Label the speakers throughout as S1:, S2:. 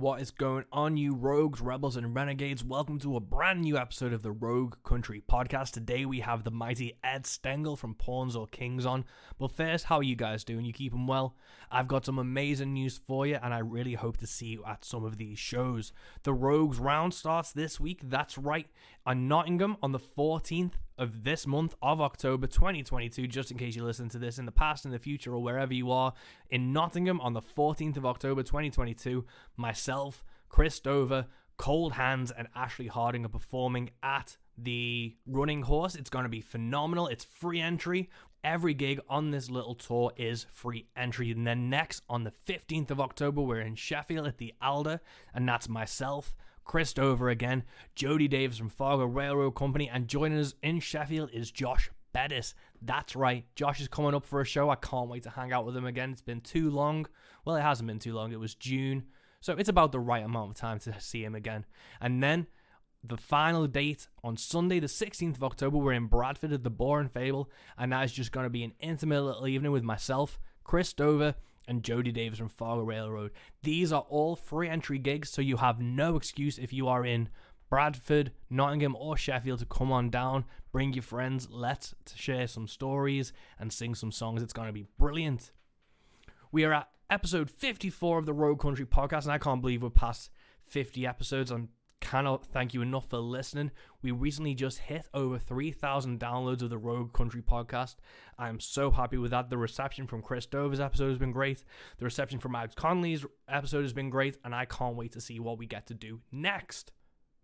S1: what is going on, you rogues, rebels, and renegades? Welcome to a brand new episode of the Rogue Country Podcast. Today we have the mighty Ed Stengel from Pawns or Kings on. But first, how are you guys doing? You keeping well? I've got some amazing news for you, and I really hope to see you at some of these shows. The Rogues round starts this week, that's right, on Nottingham on the 14th of this month of October 2022, just in case you listen to this in the past, in the future, or wherever you are. In Nottingham on the 14th of October 2022, myself, Chris Dover, Cold Hands, and Ashley Harding are performing at the Running Horse. It's going to be phenomenal. It's free entry. Every gig on this little tour is free entry. And then next, on the 15th of October, we're in Sheffield at the Alder, and that's myself, Chris Dover again, Jody Davis from Fargo Railroad Company, and joining us in Sheffield is Josh Bettis. That's right, Josh is coming up for a show. I can't wait to hang out with him again. It's been too long. Well, it hasn't been too long. It was June. So it's about the right amount of time to see him again. And then the final date on Sunday, the 16th of October, we're in Bradford at the Boar and Fable, and that is just going to be an intimate little evening with myself, Chris Dover, and Jody Davis from Fargo Railroad. These are all free entry gigs, so you have no excuse if you are in Bradford, Nottingham, or Sheffield to come on down. Bring your friends. Let's share some stories and sing some songs. It's going to be brilliant. We are at episode 54 of the Rogue Country Podcast, and I can't believe we're past 50 episodes. I cannot thank you enough for listening. We recently just hit over 3,000 downloads of the Rogue Country Podcast. I'm so happy with that. The reception from Chris Dover's episode has been great. The reception from Alex Conley's episode has been great, and I can't wait to see what we get to do next.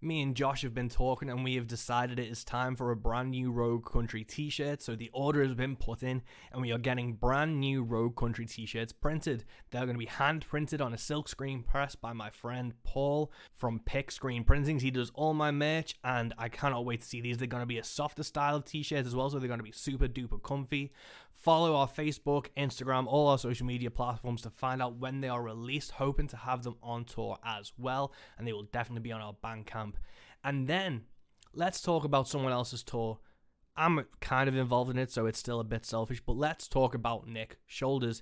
S1: Me and Josh have been talking, and we have decided it is time for a brand new Rogue Country t-shirt. So the order has been put in, and we are getting brand new Rogue Country t-shirts printed. They're going to be hand printed on a silk screen press by my friend Paul from Pick Screen Printings. He does all my merch, and I cannot wait to see these. They're going to be a softer style of t-shirts as well, so they're going to be super duper comfy. Follow our Facebook, Instagram, all our social media platforms to find out when they are released. Hoping to have them on tour as well, and they will definitely be on our Bandcamp. And then let's talk about someone else's tour. I'm kind of involved in it, so it's still a bit selfish, but let's talk about Nick Shoulders.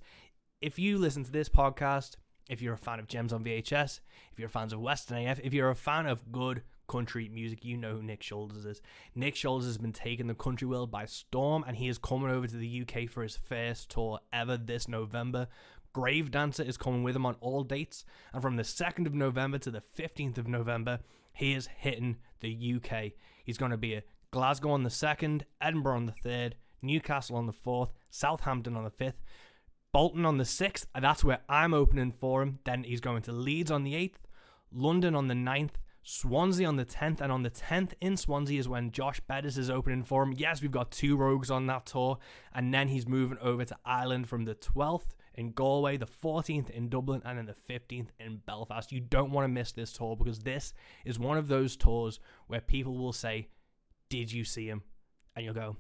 S1: If you listen to this podcast, if you're a fan of Gems on VHS, if you're fans of Western AF, if you're a fan of good country music, you know who Nick Shoulders is. Nick Shoulders has been taking the country world by storm, and he is coming over to the UK for his first tour ever this November. Grave Dancer is coming with him on all dates, and from the 2nd of November to the 15th of November, he is hitting the UK. He's going to be at Glasgow on the 2nd, Edinburgh on the 3rd, Newcastle on the 4th, Southampton on the 5th, Bolton on the 6th, and that's where I'm opening for him. Then he's going to Leeds on the 8th, London on the 9th, Swansea on the 10th, and on the 10th in Swansea is when Josh Bettis is opening for him. Yes, we've got 2 rogues on that tour, and then he's moving over to Ireland from the 12th in Galway, the 14th in Dublin, and then the 15th in Belfast. You don't want to miss this tour, because this is one of those tours where people will say, "Did you see him?" And you'll go,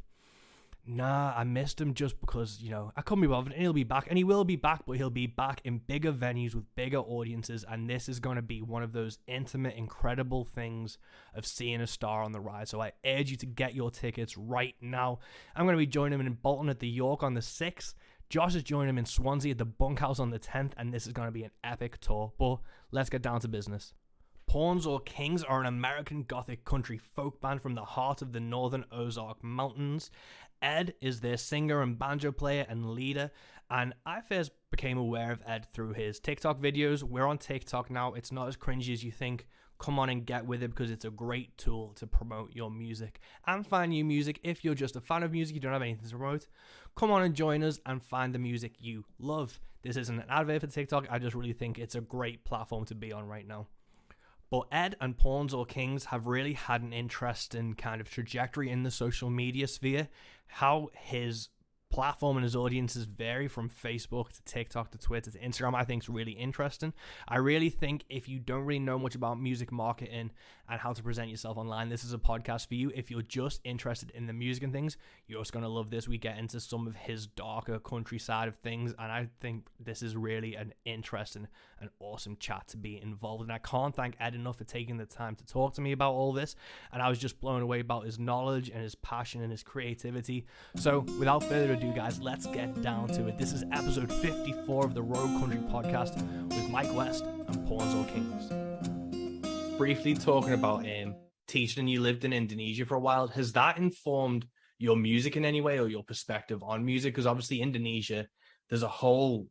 S1: "Nah, I missed him just because, I couldn't be bothered." And he'll be back, and he will be back, but he'll be back in bigger venues with bigger audiences, and this is going to be one of those intimate, incredible things of seeing a star on the rise. So I urge you to get your tickets right now. I'm going to be joining him in Bolton at the York on the 6th. Josh is joining him in Swansea at the Bunkhouse on the 10th, and this is going to be an epic tour. But let's get down to business. Pawns or Kings are an American gothic country folk band from the heart of the northern Ozark Mountains. Ed is their singer and banjo player and leader, and I first became aware of Ed through his TikTok videos. We're on TikTok now. It's not as cringy as you think. Come on and get with it, because it's a great tool to promote your music and find new music. If you're just a fan of music, you don't have anything to promote, come on and join us and find the music you love. This isn't an advert for TikTok. I just really think it's a great platform to be on right now. But Ed and Pawns or Kings have really had an interesting kind of trajectory in the social media sphere. How his platform and his audiences vary from Facebook to TikTok to Twitter to Instagram, I think is really interesting. I really think if you don't really know much about music marketing and how to present yourself online, this is a podcast for you. If you're just interested in the music and things, you're just going to love this. We get into some of his darker country side of things, and I think this is really an interesting and awesome chat to be involved in. I can't thank Ed enough for taking the time to talk to me about all this, and I was just blown away about his knowledge and his passion and his creativity. So without further ado, ado, guys, let's get down to it. This is episode 54 of the Rogue Country podcast with Mike West and Pawns Kings. Briefly talking about teaching, you lived in Indonesia for a while. Has that informed your music in any way or your perspective on music? Because obviously Indonesia, there's a whole,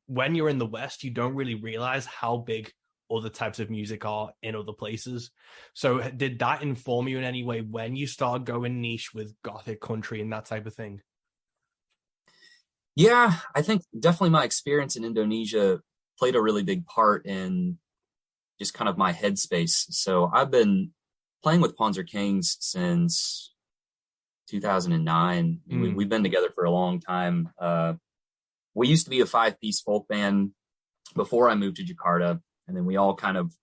S1: when you're in the West, you don't really realize how big other types of music are in other places. So did that inform you in any way when you started going niche with Gothic country and that type of thing?
S2: Yeah, I think definitely my experience in Indonesia played a really big part in just kind of my headspace. So I've been playing with Pawns Kings since 2009. We've been together for a long time. We used to be a 5-piece folk band before I moved to Jakarta. And then we all kind of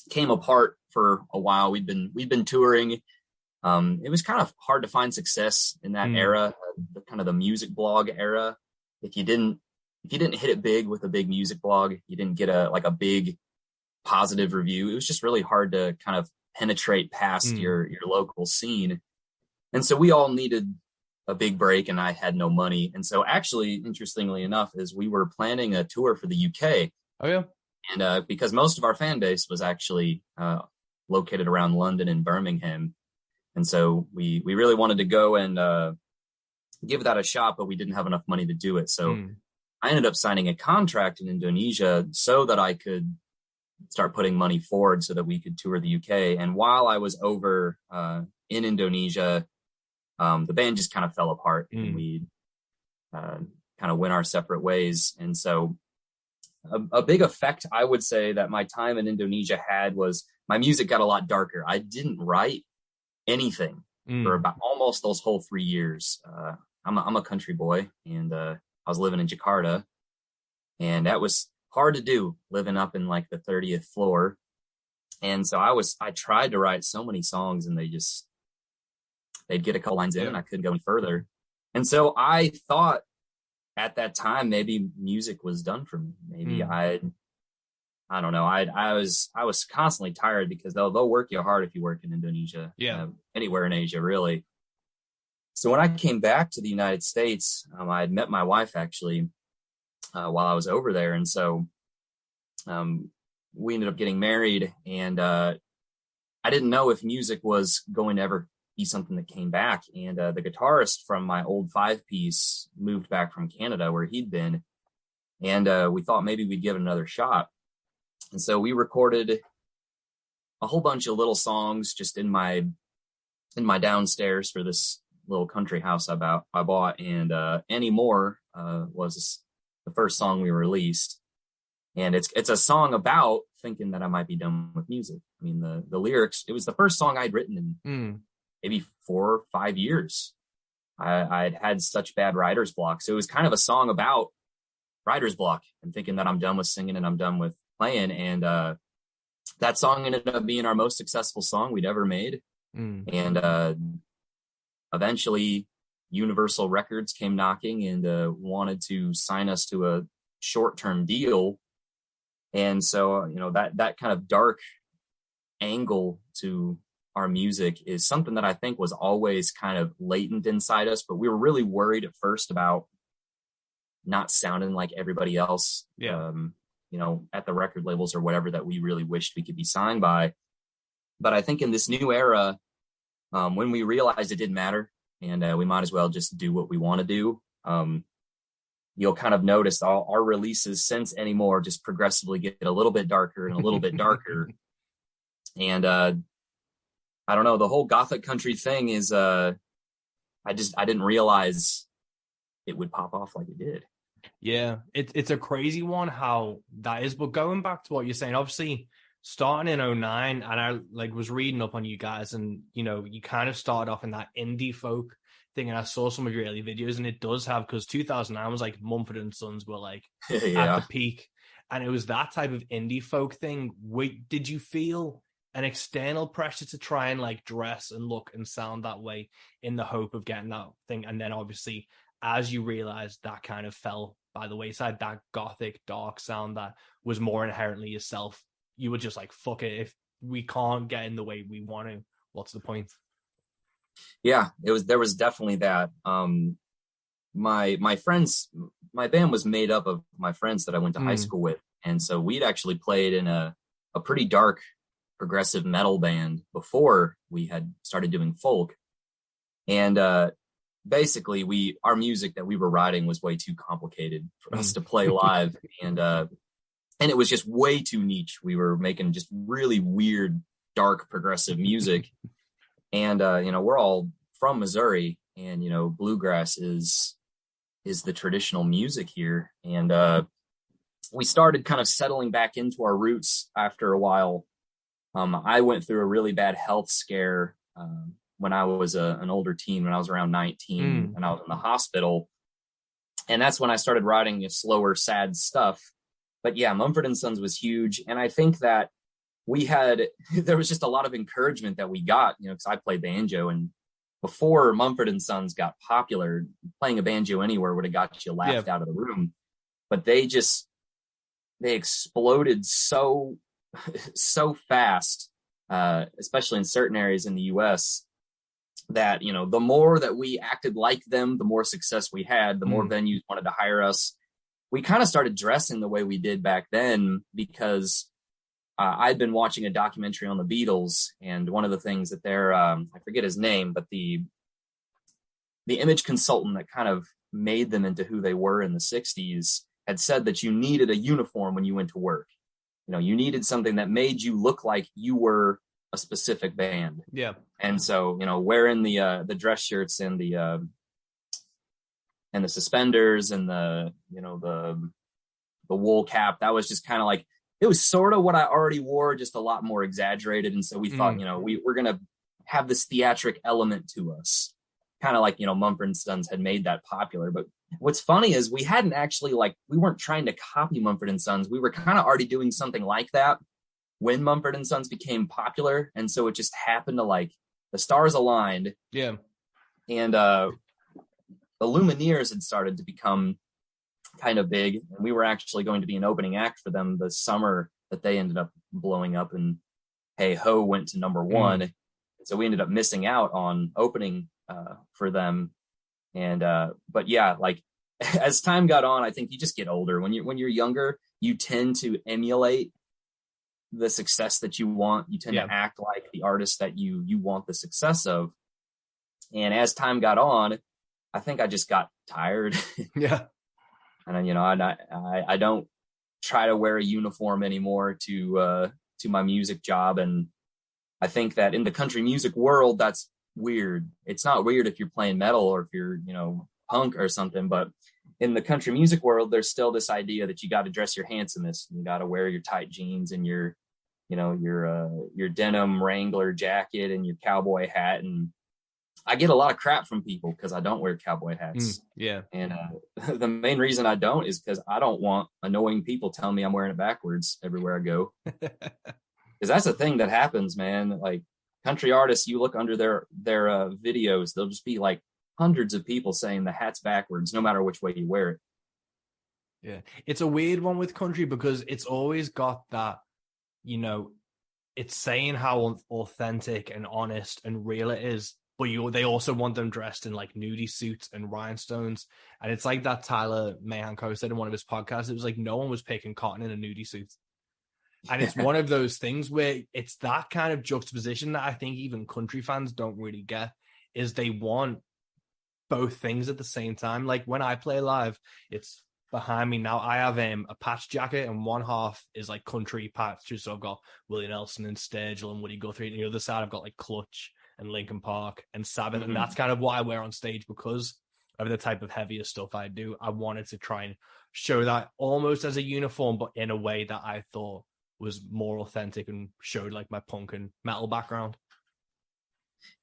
S2: came apart for a while. We've been touring. It was kind of hard to find success in that era, the music blog era. If you didn't hit it big with a big music blog, you didn't get a big positive review. It was just really hard to kind of penetrate past your local scene. And so we all needed a big break, and I had no money. And so actually, interestingly enough, is we were planning a tour for the UK.
S1: Oh yeah.
S2: And because most of our fan base was actually located around London and Birmingham. And so we really wanted to go and give that a shot, but we didn't have enough money to do it. So I ended up signing a contract in Indonesia so that I could start putting money forward so that we could tour the UK. And while I was over in Indonesia, the band just kind of fell apart and we kind of went our separate ways. And so a big effect, I would say, that my time in Indonesia had was my music got a lot darker. I didn't write anything for about almost those whole 3 years. I'm a country boy, and I was living in Jakarta, and that was hard to do, living up in like the 30th floor. And so I tried to write so many songs, and they'd get a couple lines in and I couldn't go any further. And so I thought at that time, maybe music was done for me. Maybe I don't know. I was constantly tired because they'll work you hard if you work in Indonesia.
S1: Yeah.
S2: Anywhere in Asia, really. So when I came back to the United States, I had met my wife actually while I was over there. And so we ended up getting married, and I didn't know if music was going to ever be something that came back. And the guitarist from my old 5-piece moved back from Canada where he'd been. And we thought maybe we'd give it another shot. And so we recorded a whole bunch of little songs just in my downstairs for this little country house I bought. And Anymore was the first song we released. And it's a song about thinking that I might be done with music. I mean, the lyrics, it was the first song I'd written in maybe 4 or 5 years. I'd had such bad writer's block. So it was kind of a song about writer's block and thinking that I'm done with singing and I'm done with playing. And that song ended up being our most successful song we'd ever made. And eventually Universal Records came knocking and wanted to sign us to a short-term deal. And so, that kind of dark angle to our music is something that I think was always kind of latent inside us, but we were really worried at first about not sounding like everybody else, at the record labels or whatever that we really wished we could be signed by. But I think in this new era, when we realized it didn't matter and we might as well just do what we want to do, you'll kind of notice our releases since Anymore just progressively get a little bit darker and a little bit darker. And I don't know, the whole Gothic country thing is, I didn't realize it would pop off like it did.
S1: Yeah, it's a crazy one how that is. But going back to what you're saying, obviously starting in 2009, and I was reading up on you guys, and you kind of started off in that indie folk thing, and I saw some of your early videos, and it does have, because 2009 was like Mumford and Sons were like at the peak, and it was that type of indie folk thing. Did you feel an external pressure to try and dress and look and sound that way in the hope of getting that thing? And then obviously as you realized that kind of fell by the wayside, that Gothic dark sound that was more inherently yourself, you were just like, fuck it, if we can't get in the way we want to, what's the point?
S2: Yeah, there was definitely that. my friends, my band was made up of my friends that I went to high
S1: Mm.
S2: school with. And so we'd actually played in a pretty dark progressive metal band before we had started doing folk. And basically our music that we were writing was way too complicated for us to play live. And it was just way too niche. We were making just really weird, dark progressive music. And we're all from Missouri, and bluegrass is the traditional music here. And we started kind of settling back into our roots after a while. I went through a really bad health scare when I was an older teen, when I was around 19, and I was in the hospital. And that's when I started writing slower, sad stuff. But yeah, Mumford & Sons was huge. And I think that there was just a lot of encouragement that we got, because I played banjo, and before Mumford & Sons got popular, playing a banjo anywhere would have got you laughed out of the room. But they exploded so fast, especially in certain areas in the US, that, the more that we acted like them, the more success we had, the more venues wanted to hire us. We kind of started dressing the way we did back then because I'd been watching a documentary on the Beatles, and one of the things that I forget his name, but the image consultant that kind of made them into who they were in the 60s had said that you needed a uniform when you went to work. You needed something that made you look like you were a specific band.
S1: Yeah.
S2: And so, wearing the dress shirts and the suspenders and the wool cap, that was just kind of like, it was sort of what I already wore, just a lot more exaggerated. And so we thought, we're going to have this theatric element to us, kind of like, Mumford & Sons had made that popular. But what's funny is we hadn't actually, we weren't trying to copy Mumford & Sons. We were kind of already doing something like that when Mumford & Sons became popular. And so it just happened to, the stars aligned.
S1: Yeah.
S2: And the Lumineers had started to become kind of big, and we were actually going to be an opening act for them the summer that they ended up blowing up, and Hey Ho went to number one. So we ended up missing out on opening for them. And but yeah, as time got on, I think you just get older. When you're younger, you tend to emulate the success that you want. You tend to act like the artist that you want the success of. And as time got on, I think I just got tired.
S1: Yeah.
S2: And I don't try to wear a uniform anymore to my music job. And I think that in the country music world, that's weird. It's not weird if you're playing metal or if you're, punk or something, but in the country music world, there's still this idea that you got to dress your handsomest. You got to wear your tight jeans and your denim Wrangler jacket and your cowboy hat. And I get a lot of crap from people because I don't wear cowboy hats.
S1: Yeah.
S2: And the main reason I don't is because I don't want annoying people telling me I'm wearing it backwards everywhere I go. Because that's a thing that happens, man. Country artists, you look under their videos, they'll just be hundreds of people saying the hat's backwards, no matter which way you wear it.
S1: Yeah. It's a weird one with country because it's always got that, it's saying how authentic and honest and real it is. But they also want them dressed in nudie suits and rhinestones. And it's like that Tyler Mahanko said in one of his podcasts. It was no one was picking cotton in a nudie suit. And it's one of those things where it's that kind of juxtaposition that I think even country fans don't really get, is they want both things at the same time. When I play live, it's behind me now. I have a patch jacket, and one half is country patches. So I've got Willie Nelson and Sturgill and Woody Guthrie. And the other side, I've got Clutch and Linkin Park and Sabbath. And that's kind of what I wear on stage because of the type of heavier stuff I do. I wanted to try and show that almost as a uniform, but in a way that I thought was more authentic and showed my punk and metal background.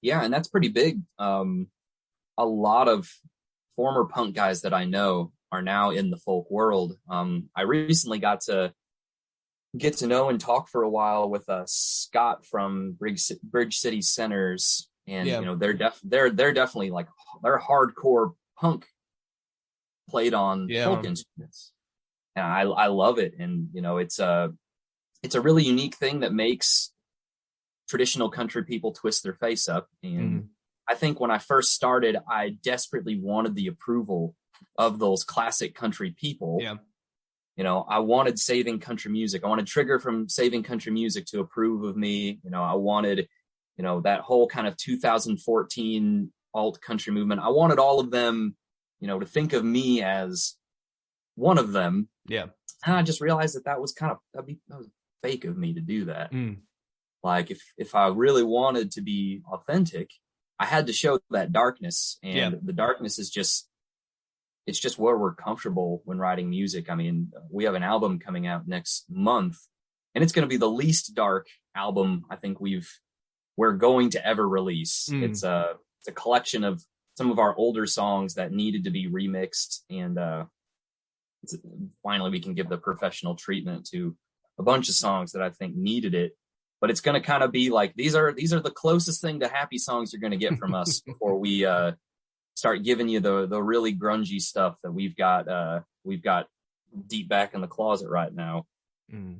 S2: Yeah, and that's pretty big. A lot of former punk guys that I know are now in the folk world. I recently got to get to know and talk for a while with Scott from Bridge City Centers, and they're definitely they're hardcore punk played on folk instruments, and I love it. And it's a really unique thing that makes traditional country people twist their face up. And I think when I first started, I desperately wanted the approval of those classic country people.
S1: Yeah.
S2: You know, I wanted Saving Country Music. I wanted Trigger from Saving Country Music to approve of me. You know, I wanted, you know, that whole kind of 2014 alt country movement. I wanted all of them, you know, to think of me as one of them.
S1: Yeah.
S2: And I just realized that was that was fake of me to do that.
S1: Mm.
S2: Like if I really wanted to be authentic, I had to show that darkness, and the darkness is it's just where we're comfortable when writing music. I mean, we have an album coming out next month, and it's going to be the least dark album I think we're going to ever release.
S1: Mm.
S2: It's a collection of some of our older songs that needed to be remixed, and finally we can give the professional treatment to a bunch of songs that I think needed it. But it's going to kind of be like, these are the closest thing to happy songs you're going to get from us before we start giving you the really grungy stuff that we've got deep back in the closet right now.
S1: Mm.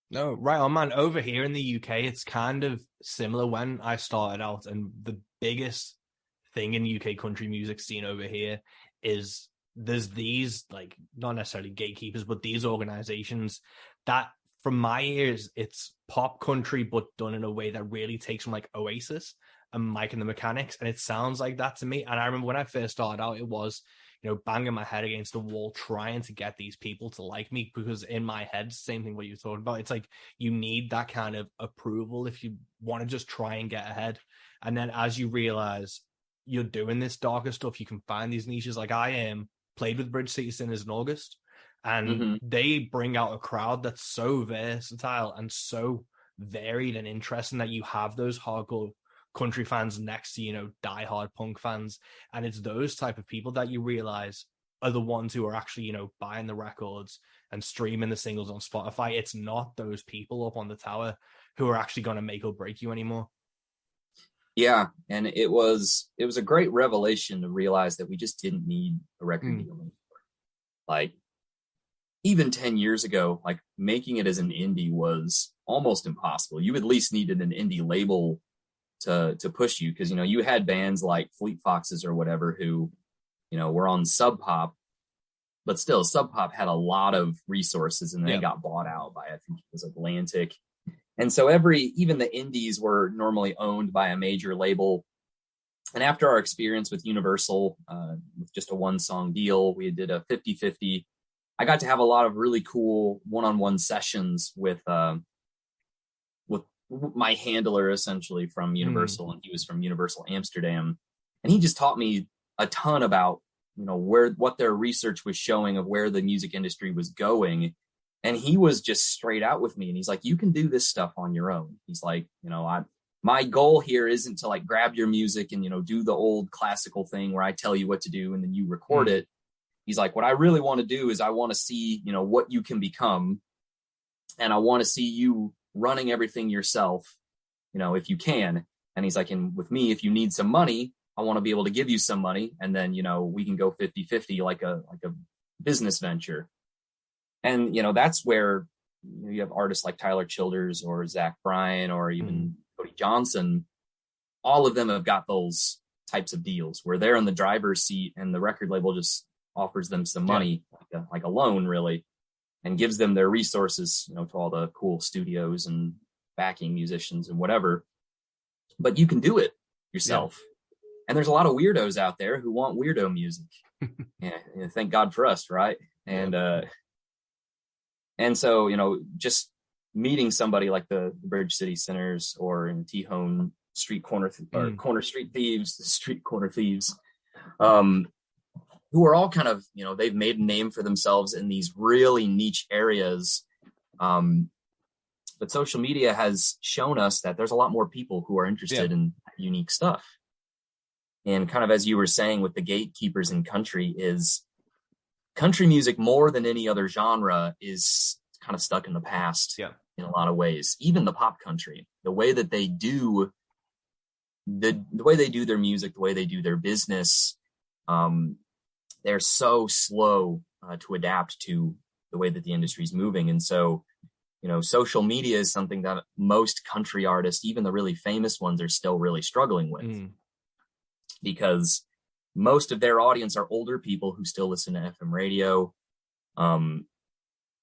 S1: No, right on, man. Over here in the UK, it's kind of similar when I started out, and the biggest thing in UK country music scene over here is there's these, like, not necessarily gatekeepers, but these organizations that, from my ears, it's pop country, but done in a way that really takes from like Oasis and Mike and the Mechanics. And it sounds like that to me. And I remember when I first started out, it was, you know, banging my head against the wall, trying to get these people to like me, because in my head, same thing what you were talking about. It's like, you need that kind of approval if you want to just try and get ahead. And then as you realize you're doing this darker stuff, you can find these niches. Like I played with Bridge City Sinners in August, and they bring out a crowd that's so versatile and so varied and interesting that you have those hardcore country fans next to, you know, diehard punk fans. And it's those type of people that you realize are the ones who are actually, you know, buying the records and streaming the singles on Spotify. It's not those people up on the tower who are actually going to make or break you anymore.
S2: Yeah. And it was a great revelation to realize that we just didn't need a record deal anymore. Like, even 10 years ago, like, making it as an indie was almost impossible. You at least needed an indie label to push you, because, you know, you had bands like Fleet Foxes or whatever who, you know, were on Sub Pop, but still Sub Pop had a lot of resources, and they got bought out by, I think it was Atlantic. And so even the indies were normally owned by a major label. And after our experience with Universal, with just a 1-song deal, we did a 50-50. I got to have a lot of really cool one-on-one sessions with my handler, essentially, from Universal, and he was from Universal Amsterdam, and he just taught me a ton about, you know, what their research was showing of where the music industry was going. And he was just straight out with me, and he's like, you can do this stuff on your own. He's like, you know, my goal here isn't to like grab your music and, you know, do the old classical thing where I tell you what to do and then you record it. He's like, what I really want to do is I want to see, you know, what you can become. And I want to see you running everything yourself, you know, if you can. And he's like, and with me, if you need some money, I want to be able to give you some money. And then, you know, we can go 50-50 like a business venture. And, you know, that's where you have artists like Tyler Childers or Zach Bryan or even Cody Johnson. All of them have got those types of deals where they're in the driver's seat and the record label just offers them some money, like a loan, really, and gives them their resources, you know, to all the cool studios and backing musicians and whatever. But you can do it yourself. And there's a lot of weirdos out there who want weirdo music. Thank God for us, right? And so, you know, just meeting somebody like the Bridge City Sinners or in Tejon Street Corner Street Thieves, who are all kind of, you know, they've made a name for themselves in these really niche areas. But social media has shown us that there's a lot more people who are interested in unique stuff. And kind of, as you were saying with the gatekeepers in country, is country music, more than any other genre, is kind of stuck in the past in a lot of ways. Even the pop country, the way that they do the way they do their music, the way they do their business, they're so slow to adapt to the way that the industry is moving. And so, you know, social media is something that most country artists, even the really famous ones, are still really struggling with, because most of their audience are older people who still listen to FM radio. And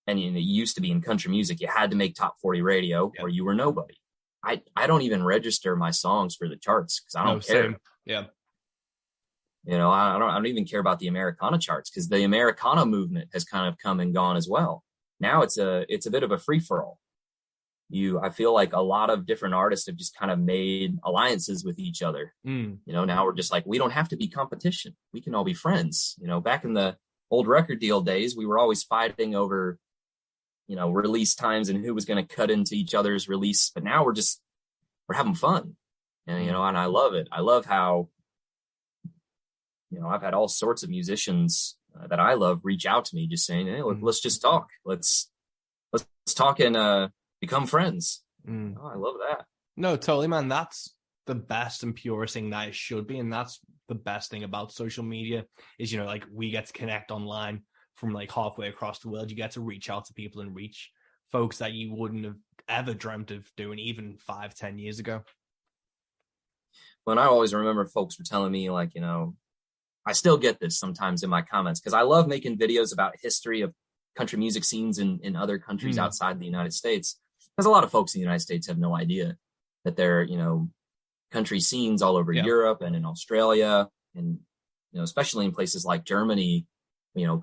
S2: it used to be in country music, you had to make top 40 radio or you were nobody. I don't even register my songs for the charts because I don't care.
S1: Same. Yeah.
S2: I don't even care about the Americana charts because the Americana movement has kind of come and gone as well. Now it's a bit of a free for all. I feel like a lot of different artists have just kind of made alliances with each other. Now we're just like, we don't have to be competition. We can all be friends. Back in the old record deal days, we were always fighting over, release times and who was going to cut into each other's release. But now we're having fun. And, and I love it. I love how, I've had all sorts of musicians that I love reach out to me just saying, hey, let's just talk. Let's talk and become friends. Oh, I love that.
S1: No, totally, man. That's the best and purest thing that it should be. And that's the best thing about social media is, like we get to connect online from like halfway across the world. You get to reach out to people and reach folks that you wouldn't have ever dreamt of doing even 5-10 years ago.
S2: Well, and I always remember folks were telling me like, I still get this sometimes in my comments because I love making videos about history of country music scenes in other countries outside the United States. Because a lot of folks in the United States have no idea that there are, country scenes all over Europe and in Australia and, especially in places like Germany,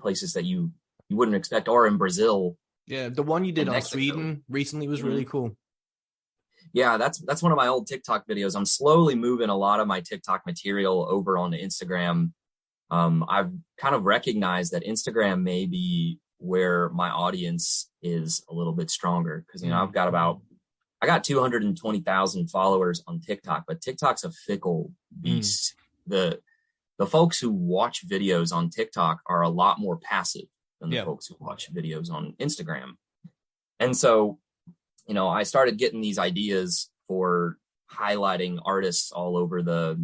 S2: places that you wouldn't expect, or in Brazil.
S1: Yeah, the one you did on Sweden recently was really cool.
S2: Yeah, that's one of my old TikTok videos. I'm slowly moving a lot of my TikTok material over onto Instagram. I've kind of recognized that Instagram may be where my audience is a little bit stronger because, I got 220,000 followers on TikTok, but TikTok's a fickle beast. The folks who watch videos on TikTok are a lot more passive than the folks who watch videos on Instagram. And so, I started getting these ideas for highlighting artists all over the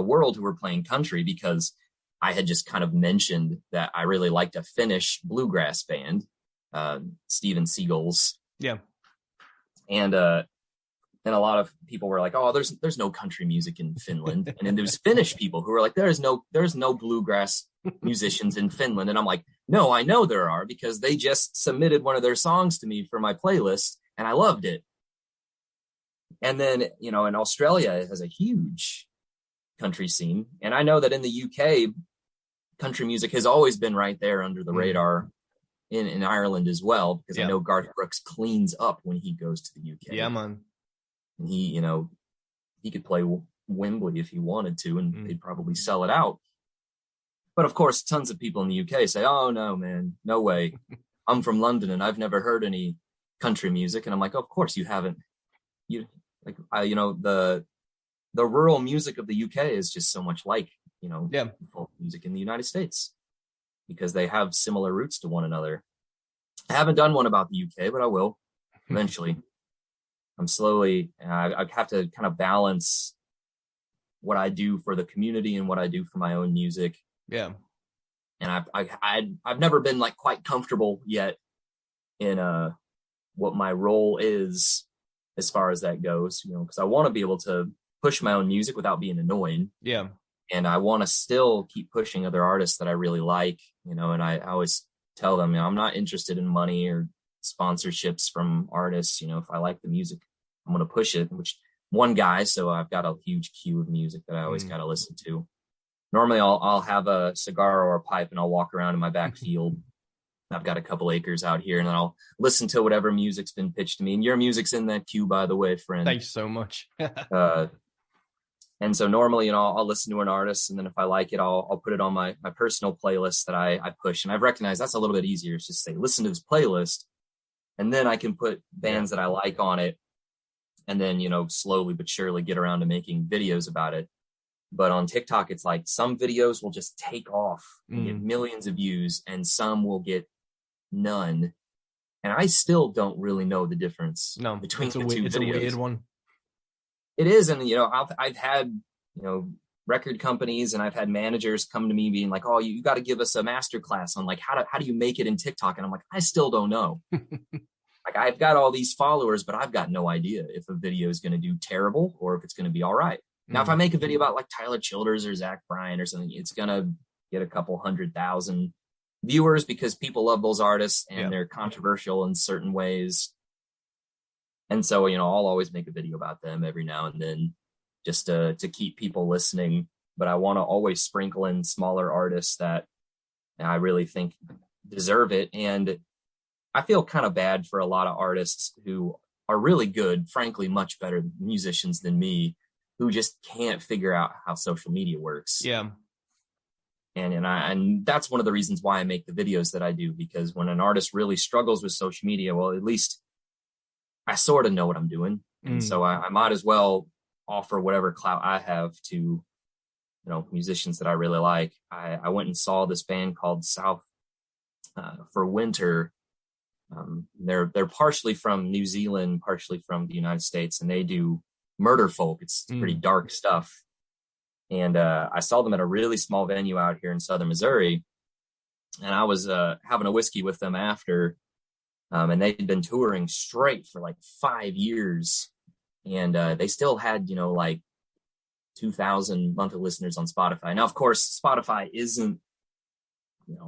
S2: world who were playing country because I had just kind of mentioned that I really liked a Finnish bluegrass band, Steven Seagulls.
S1: Yeah.
S2: And a lot of people were like, oh, there's no country music in Finland. And then there's Finnish people who were like, there's no bluegrass musicians in Finland. And I'm like, no, I know there are because they just submitted one of their songs to me for my playlist and I loved it. And then, in Australia, it has a huge country scene. And I know that in the UK, country music has always been right there under the radar in Ireland as well, because I know Garth Brooks cleans up when he goes to the UK.
S1: Yeah, man.
S2: And he could play Wembley if he wanted to, and they'd probably sell it out. But of course, tons of people in the UK say, oh, no, man, no way. I'm from London and I've never heard any country music. And I'm like, of course you haven't. The rural music of the UK is just so much like, folk music in the United States because they have similar roots to one another. I haven't done one about the UK, but I will eventually. I'm slowly, I have to kind of balance what I do for the community and what I do for my own music.
S1: Yeah.
S2: And I've never been like quite comfortable yet in what my role is as far as that goes, because I want to be able to push my own music without being annoying.
S1: Yeah. And
S2: I want to still keep pushing other artists that I really like, and I always tell them, I'm not interested in money or sponsorships from artists. If I like the music, I'm going to push it, which one guy. So I've got a huge queue of music that I always got to listen to. Normally I'll have a cigar or a pipe and I'll walk around in my back field. I've got a couple acres out here and then I'll listen to whatever music's been pitched to me. And your music's in that queue, by the way, friend.
S1: Thanks so much.
S2: And so normally, I'll listen to an artist, and then if I like it, I'll put it on my personal playlist that I push. And I've recognized that's a little bit easier. It's just say, listen to this playlist, and then I can put bands that I like on it, and then, slowly but surely get around to making videos about it. But on TikTok, it's like some videos will just take off and get millions of views, and some will get none. And I still don't really know the difference between the two videos.
S1: It's a weird one.
S2: It is. And, I've had, record companies and I've had managers come to me being like, oh, you got to give us a master class on like, how do you make it in TikTok? And I'm like, I still don't know. Like I've got all these followers, but I've got no idea if a video is going to do terrible or if it's going to be all right. Now, if I make a video about like Tyler Childers or Zach Bryan or something, it's going to get a couple 100,000 viewers because people love those artists and they're controversial in certain ways. And so, I'll always make a video about them every now and then just to keep people listening. But I want to always sprinkle in smaller artists that I really think deserve it. And I feel kind of bad for a lot of artists who are really good, frankly, much better musicians than me, who just can't figure out how social media works.
S1: Yeah.
S2: And that's one of the reasons why I make the videos that I do, because when an artist really struggles with social media, well, at least I sort of know what I'm doing. And so I might as well offer whatever clout I have to, musicians that I really like. I went and saw this band called South for Winter. They're partially from New Zealand, partially from the United States, and they do murder folk. It's pretty dark stuff. And I saw them at a really small venue out here in Southern Missouri. And I was having a whiskey with them after. And they'd been touring straight for like 5 years. And they still had, like 2,000 monthly listeners on Spotify. Now, of course, Spotify isn't,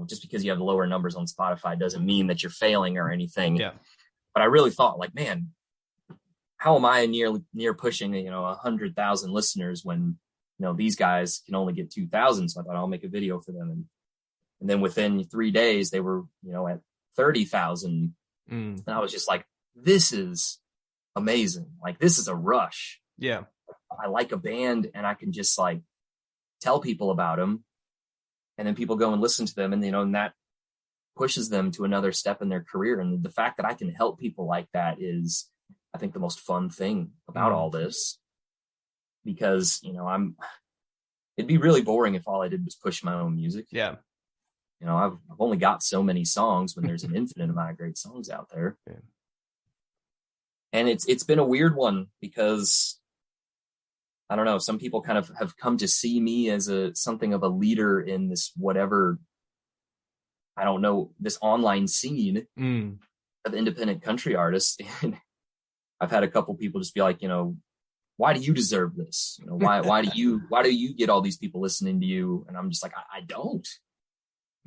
S2: just because you have lower numbers on Spotify doesn't mean that you're failing or anything.
S1: Yeah.
S2: But I really thought, like, man, how am I near pushing, 100,000 listeners when, these guys can only get 2,000. So I thought I'll make a video for them. And then within 3 days, they were, at 30,000. And I was just like, this is amazing. Like, this is a rush.
S1: Yeah.
S2: I like a band and I can just like tell people about them. And then people go and listen to them. And, and that pushes them to another step in their career. And the fact that I can help people like that is, I think, the most fun thing about all this. Because, it'd be really boring if all I did was push my own music.
S1: Yeah.
S2: I've only got so many songs when there's an infinite amount of great songs out there.
S1: Yeah.
S2: And it's been a weird one because, I don't know, some people kind of have come to see me as something of a leader in this whatever, I don't know, this online scene of independent country artists. And I've had a couple people just be like, why do you deserve this? Why do you get all these people listening to you? And I'm just like, I don't.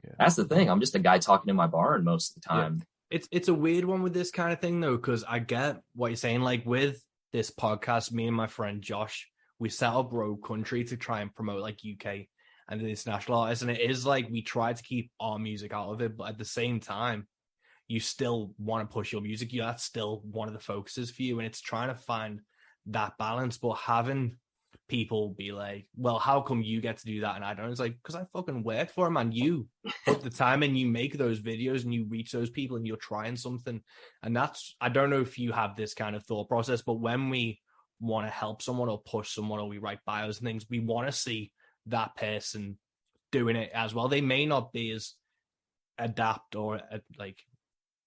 S2: Yeah. That's the thing. I'm just a guy talking in my barn most of the time.
S1: Yeah. It's a weird one with this kind of thing though, because I get what you're saying. Like with this podcast, me and my friend Josh, we set up Rogue Country to try and promote like UK and the international artists, and it is like we try to keep our music out of it, but at the same time, you still want to push your music. That's still one of the focuses for you, and it's trying to find that balance. But having people be like, well, how come you get to do that and I don't? It's like, because I fucking work for them, and you put the time and you make those videos and you reach those people and you're trying something. And that's, I don't know if you have this kind of thought process, but when we want to help someone or push someone or we write bios and things, we want to see that person doing it as well. They may not be as adept or like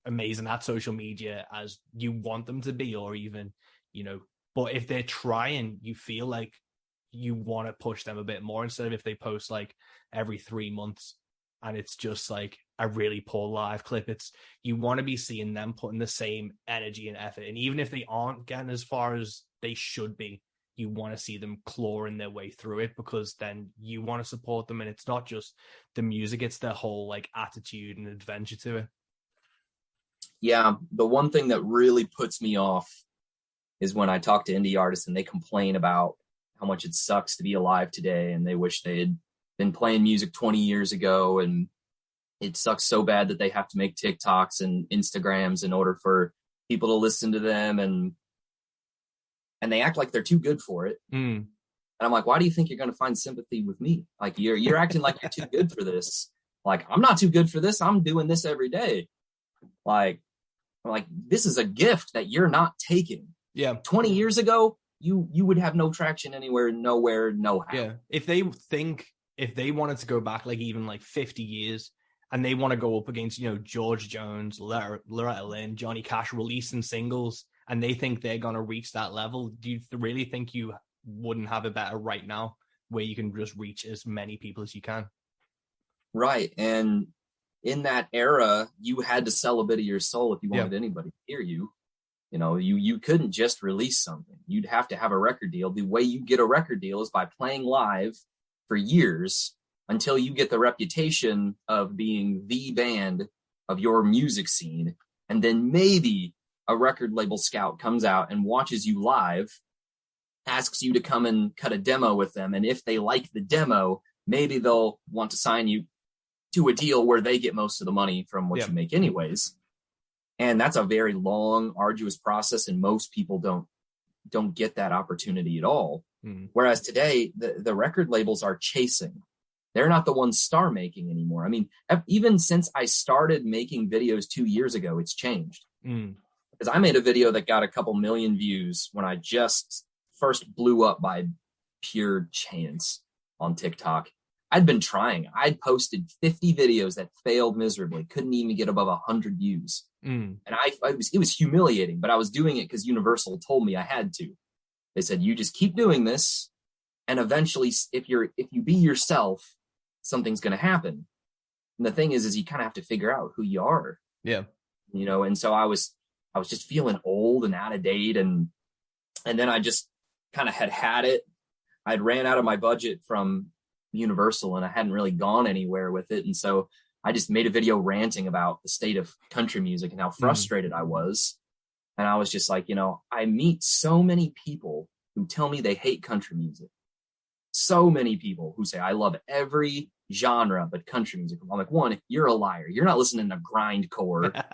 S1: amazing at social media as you want them to be, or even, but if they're trying, you feel like you want to push them a bit more, instead of if they post like every 3 months and it's just like a really poor live clip. It's, you want to be seeing them putting the same energy and effort. And even if they aren't getting as far as they should be, you want to see them clawing their way through it, because then you want to support them. And it's not just the music, it's their whole like attitude and adventure to it.
S2: Yeah. The one thing that really puts me off is when I talk to indie artists and they complain about how much it sucks to be alive today, and they wish they had been playing music 20 years ago, and it sucks so bad that they have to make TikToks and Instagrams in order for people to listen to them, and they act like they're too good for it. And I'm like, why do you think you're going to find sympathy with me? Like, you're acting like you're too good for this. Like, I'm not too good for this. I'm doing this every day. Like, this is a gift that you're not taking.
S1: Yeah.
S2: 20 years ago, you would have no traction anywhere, nowhere, no how.
S1: Yeah. If they wanted to go back like even like 50 years and they want to go up against, George Jones, Loretta Lynn, Johnny Cash releasing singles, and they think they're going to reach that level, do you really think you wouldn't have it better right now, where you can just reach as many people as you can?
S2: Right. And in that era, you had to sell a bit of your soul if you wanted anybody to hear you. You couldn't just release something. You'd have to have a record deal. The way you get a record deal is by playing live for years until you get the reputation of being the band of your music scene. And then maybe a record label scout comes out and watches you live, asks you to come and cut a demo with them. And if they like the demo, maybe they'll want to sign you to a deal where they get most of the money from what you make anyways. And that's a very long, arduous process. And most people don't get that opportunity at all. Whereas today, the record labels are chasing. They're not the ones star making anymore. I mean, even since I started making videos 2 years ago, it's changed. Because I made a video that got a couple million views when I just first blew up by pure chance on TikTok. I'd been trying. I'd posted 50 videos that failed miserably, couldn't even get above 100 views. And it was humiliating, but I was doing it because Universal told me I had to. They said, you just keep doing this, and eventually if you be yourself, something's going to happen. And the thing is you kind of have to figure out who you are.
S1: Yeah.
S2: And so I was just feeling old and out of date, and then I just kind of had it. I'd ran out of my budget from Universal, and I hadn't really gone anywhere with it. And so I just made a video ranting about the state of country music and how frustrated I was. And I was just like, I meet so many people who tell me they hate country music. So many people who say, I love every genre but country music. I'm like, one, you're a liar. You're not listening to grindcore.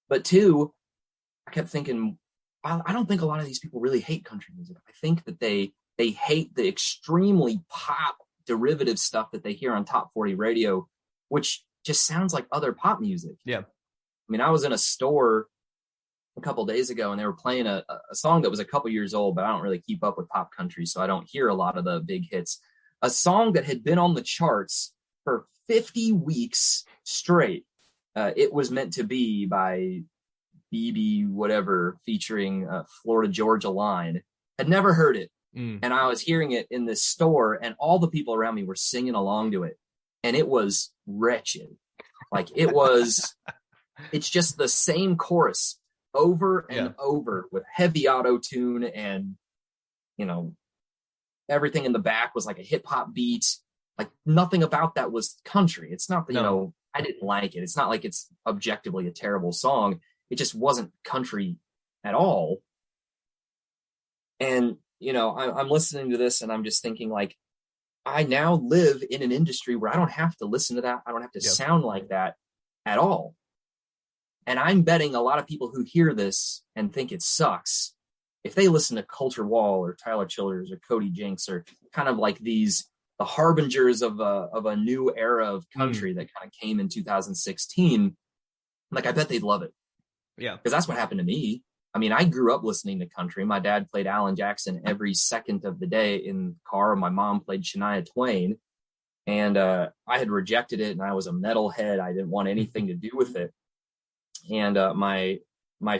S2: But two, I kept thinking, I don't think a lot of these people really hate country music. I think that they hate the extremely pop derivative stuff that they hear on Top 40 radio, which just sounds like other pop music.
S1: Yeah.
S2: I mean, I was in a store a couple days ago, and they were playing a song that was a couple years old, but I don't really keep up with pop country, so I don't hear a lot of the big hits. A song that had been on the charts for 50 weeks straight. It Was Meant to Be by BB whatever, featuring Florida Georgia Line. Had never heard it. And I was hearing it in this store, and all the people around me were singing along to it. And it was wretched. Like it's just the same chorus over and over with heavy auto tune, and, everything in the back was like a hip hop beat. Like nothing about that was country. It's not that, I didn't like it. It's not like it's objectively a terrible song. It just wasn't country at all. And, I'm listening to this, and I'm just thinking, like, I now live in an industry where I don't have to listen to that. I don't have to sound like that at all. And I'm betting a lot of people who hear this and think it sucks, if they listen to Culture Wall or Tyler Childers or Cody Jinks, or kind of like the harbingers of a new era of country that kind of came in 2016, like, I bet they'd love it.
S1: Yeah.
S2: Because that's what happened to me. I mean, I grew up listening to country. My dad played Alan Jackson every second of the day in the car. My mom played Shania Twain. And I had rejected it, and I was a metalhead. I didn't want anything to do with it. And my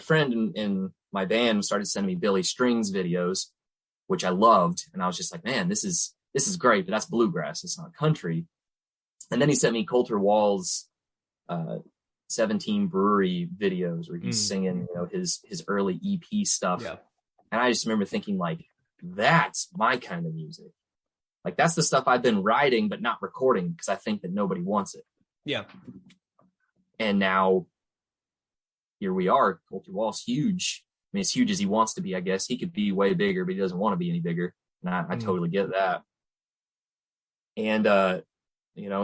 S2: friend in my band started sending me Billy Strings videos, which I loved. And I was just like, man, this is great, but that's bluegrass. It's not country. And then he sent me Coulter Wall's 17 Brewery videos where he's singing, his early EP stuff. Yeah. And I just remember thinking, like, that's my kind of music. Like, that's the stuff I've been writing but not recording because I think that nobody wants it.
S1: Yeah.
S2: And now here we are. Coulter Wall's huge. I mean, as huge as he wants to be, I guess. He could be way bigger, but he doesn't want to be any bigger. And I totally get that. And,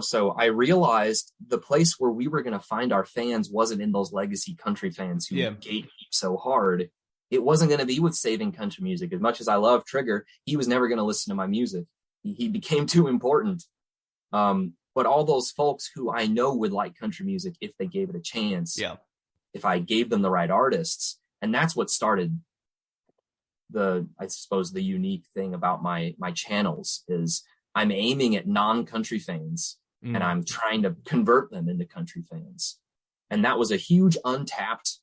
S2: so I realized the place where we were going to find our fans wasn't in those legacy country fans who gatekeep so hard. It wasn't going to be with Saving Country Music. As much as I love Trigger, he was never going to listen to my music. He became too important. But all those folks who I know would like country music if they gave it a chance, if I gave them the right artists. And that's what started the unique thing about my channels is I'm aiming at non-country fans and I'm trying to convert them into country fans. And that was a huge untapped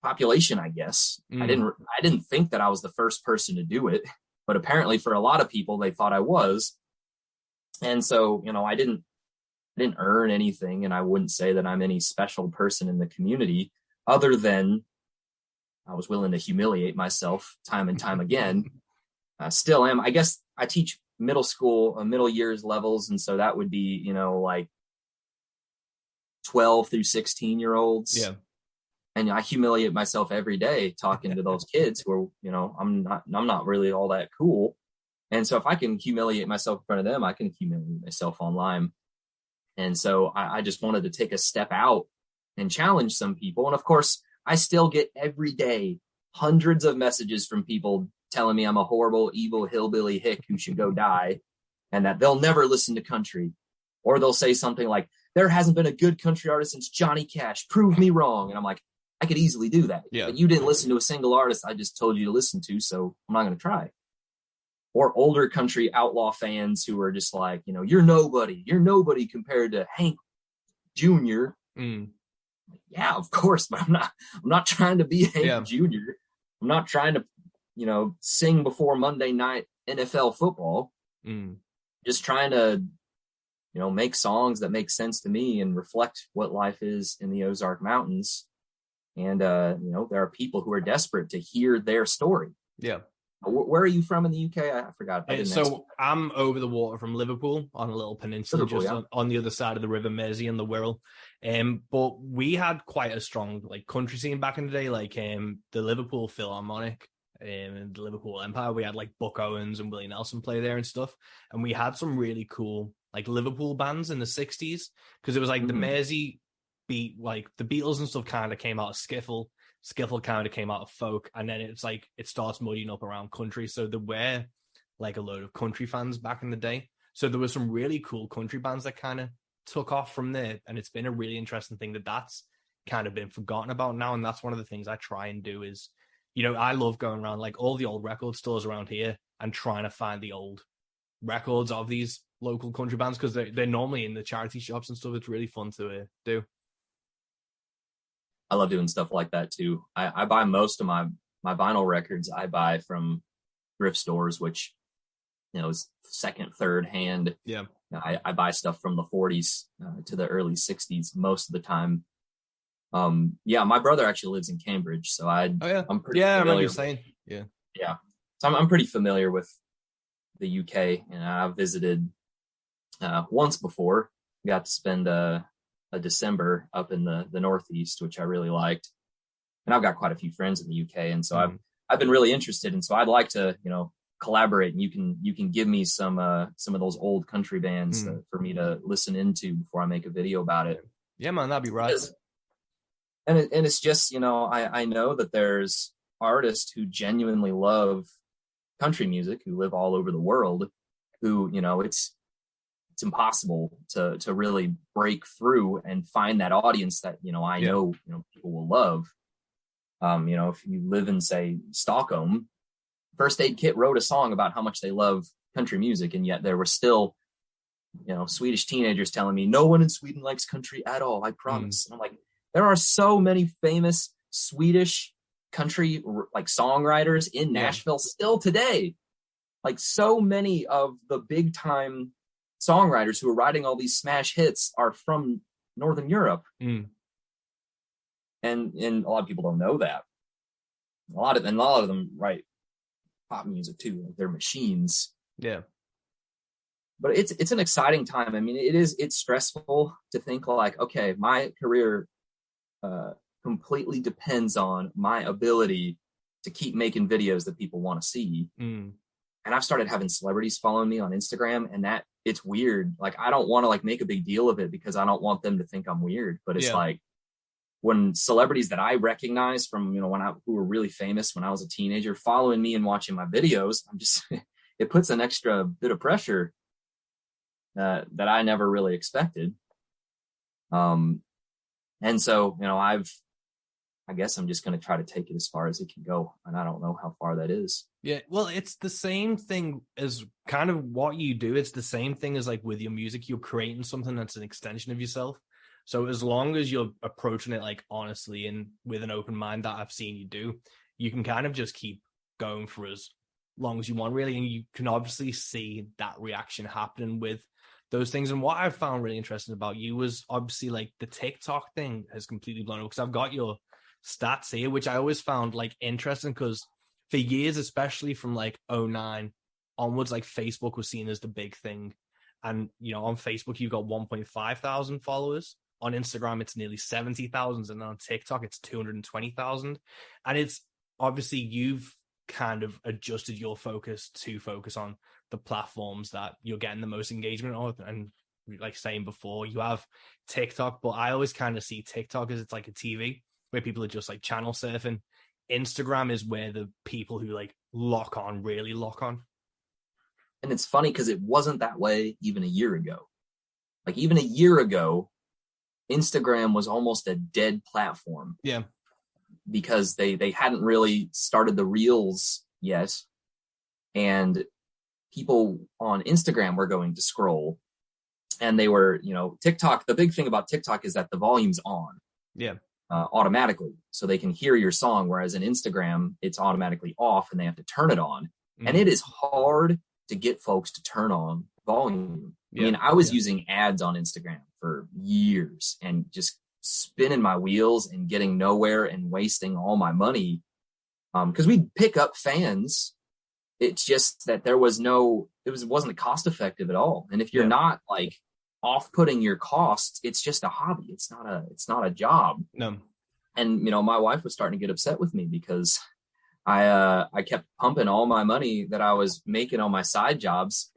S2: population, I guess. I didn't think that I was the first person to do it, but apparently for a lot of people, they thought I was. And so, I didn't earn anything, and I wouldn't say that I'm any special person in the community, other than I was willing to humiliate myself time and time again. Still am. I guess I teach middle school, middle years levels. And so that would be, like 12 through 16-year-olds.
S1: Yeah.
S2: And I humiliate myself every day talking to those kids who are, I'm not really all that cool. And so if I can humiliate myself in front of them, I can humiliate myself online. And so I just wanted to take a step out and challenge some people. And of course, I still get every day hundreds of messages from people telling me I'm a horrible, evil hillbilly hick who should go die, and that they'll never listen to country. Or they'll say something like, there hasn't been a good country artist since Johnny Cash. Prove me wrong. And I'm like, I could easily do that.
S1: Yeah.
S2: But you didn't listen to a single artist I just told you to listen to, so I'm not going to try. Or older country outlaw fans who are just like, you're nobody. You're nobody compared to Hank Jr. Yeah, of course, but I'm not trying to be Hank Jr. I'm not trying to, sing before Monday night NFL football. Just trying to, make songs that make sense to me and reflect what life is in the Ozark Mountains. And, there are people who are desperate to hear their story.
S1: Yeah.
S2: Where are you from in the UK? I forgot.
S1: So I'm over the water from Liverpool on a little peninsula, on the other side of the River Mersey and the Wirral. But we had quite a strong country scene back in the day, the Liverpool Philharmonic and the Liverpool Empire. We had Buck Owens and Willie Nelson play there and stuff. And we had some really cool Liverpool bands in the 60s, because it was the Mersey beat, the Beatles and stuff kind of came out of skiffle. Skiffle kind of came out of folk, and then it's it starts muddying up around country. So there were a load of country fans back in the day. So there were some really cool country bands that kind of took off from there. And it's been a really interesting thing that's kind of been forgotten about now. And that's one of the things I try and do is, I love going around all the old record stores around here and trying to find the old records of these local country bands, because they're normally in the charity shops and stuff. It's really fun to do.
S2: I love doing stuff like that too. I buy most of my vinyl records. I buy from thrift stores, which, is second, third hand.
S1: Yeah.
S2: I buy stuff from the 40s to the early 60s most of the time. My brother actually lives in Cambridge, so I'm pretty familiar.
S1: I remember you saying. Yeah.
S2: So I'm pretty familiar with the UK, and I've visited once before. Got to spend a December up in the Northeast, which I really liked. And I've got quite a few friends in the UK. And so I've been really interested. And so I'd like to, collaborate, and you can give me some of those old country bands for me to listen into before I make a video about it.
S1: Yeah, man, that'd be right.
S2: And it's just, I know that there's artists who genuinely love country music, who live all over the world, who, it's impossible to really break through and find that audience that, I know people will love. If you live in, say, Stockholm, First Aid Kit wrote a song about how much they love country music, and yet there were still, Swedish teenagers telling me no one in Sweden likes country at all, I promise. And I'm like, there are so many famous Swedish country songwriters in Nashville still today. So many of the big time songwriters who are writing all these smash hits are from Northern Europe. And a lot of people don't know that. A lot of them write pop music too. They're machines.
S1: Yeah.
S2: But it's an exciting time. I mean, it's stressful to think okay, my career completely depends on my ability to keep making videos that people want to see. And I've started having celebrities following me on Instagram, and that it's weird. I don't want to make a big deal of it because I don't want them to think I'm weird. But it's when celebrities that I recognize from, who were really famous when I was a teenager following me and watching my videos, I'm just, it puts an extra bit of pressure that I never really expected. And so, I guess I'm just going to try to take it as far as it can go. And I don't know how far that is.
S1: Yeah, well, it's the same thing as kind of what you do. It's the same thing as with your music. You're creating something that's an extension of yourself. So as long as you're approaching it honestly and with an open mind, that I've seen you do, you can kind of just keep going for as long as you want, really. And you can obviously see that reaction happening with those things. And what I found really interesting about you was obviously the TikTok thing has completely blown up, because I've got your stats here, which I always found like interesting because for years, especially from like '09 onwards, like Facebook was seen as the big thing. And, you know, on Facebook, you've got 1.5 thousand followers. On Instagram, it's nearly 70,000. And on TikTok, it's 220,000. And it's obviously you've kind of adjusted your focus to focus on the platforms that you're getting the most engagement on. And like saying before, you have TikTok, but I always kind of see TikTok as it's like a TV where people are just like channel surfing. Instagram is where the people who like lock on really lock on.
S2: And it's funny because it wasn't that way even a year ago. Like even a year ago, Instagram was almost a dead platform.
S1: Yeah.
S2: Because they hadn't really started the reels yet. And people on Instagram were going to scroll and they were, you know, TikTok. The big thing about TikTok is that the volume's on.
S1: Yeah.
S2: Automatically. So they can hear your song. Whereas in Instagram, it's automatically off and they have to turn it on. And it is hard to get folks to turn on volume. I mean, I was using ads on Instagram for years and just spinning my wheels and getting nowhere and wasting all my money. Because we'd pick up fans. It's just that it wasn't cost effective at all. And if you're not like off-putting your costs, it's just a hobby. It's not a job.
S1: No.
S2: And, you know, my wife was starting to get upset with me because I kept pumping all my money that I was making on my side jobs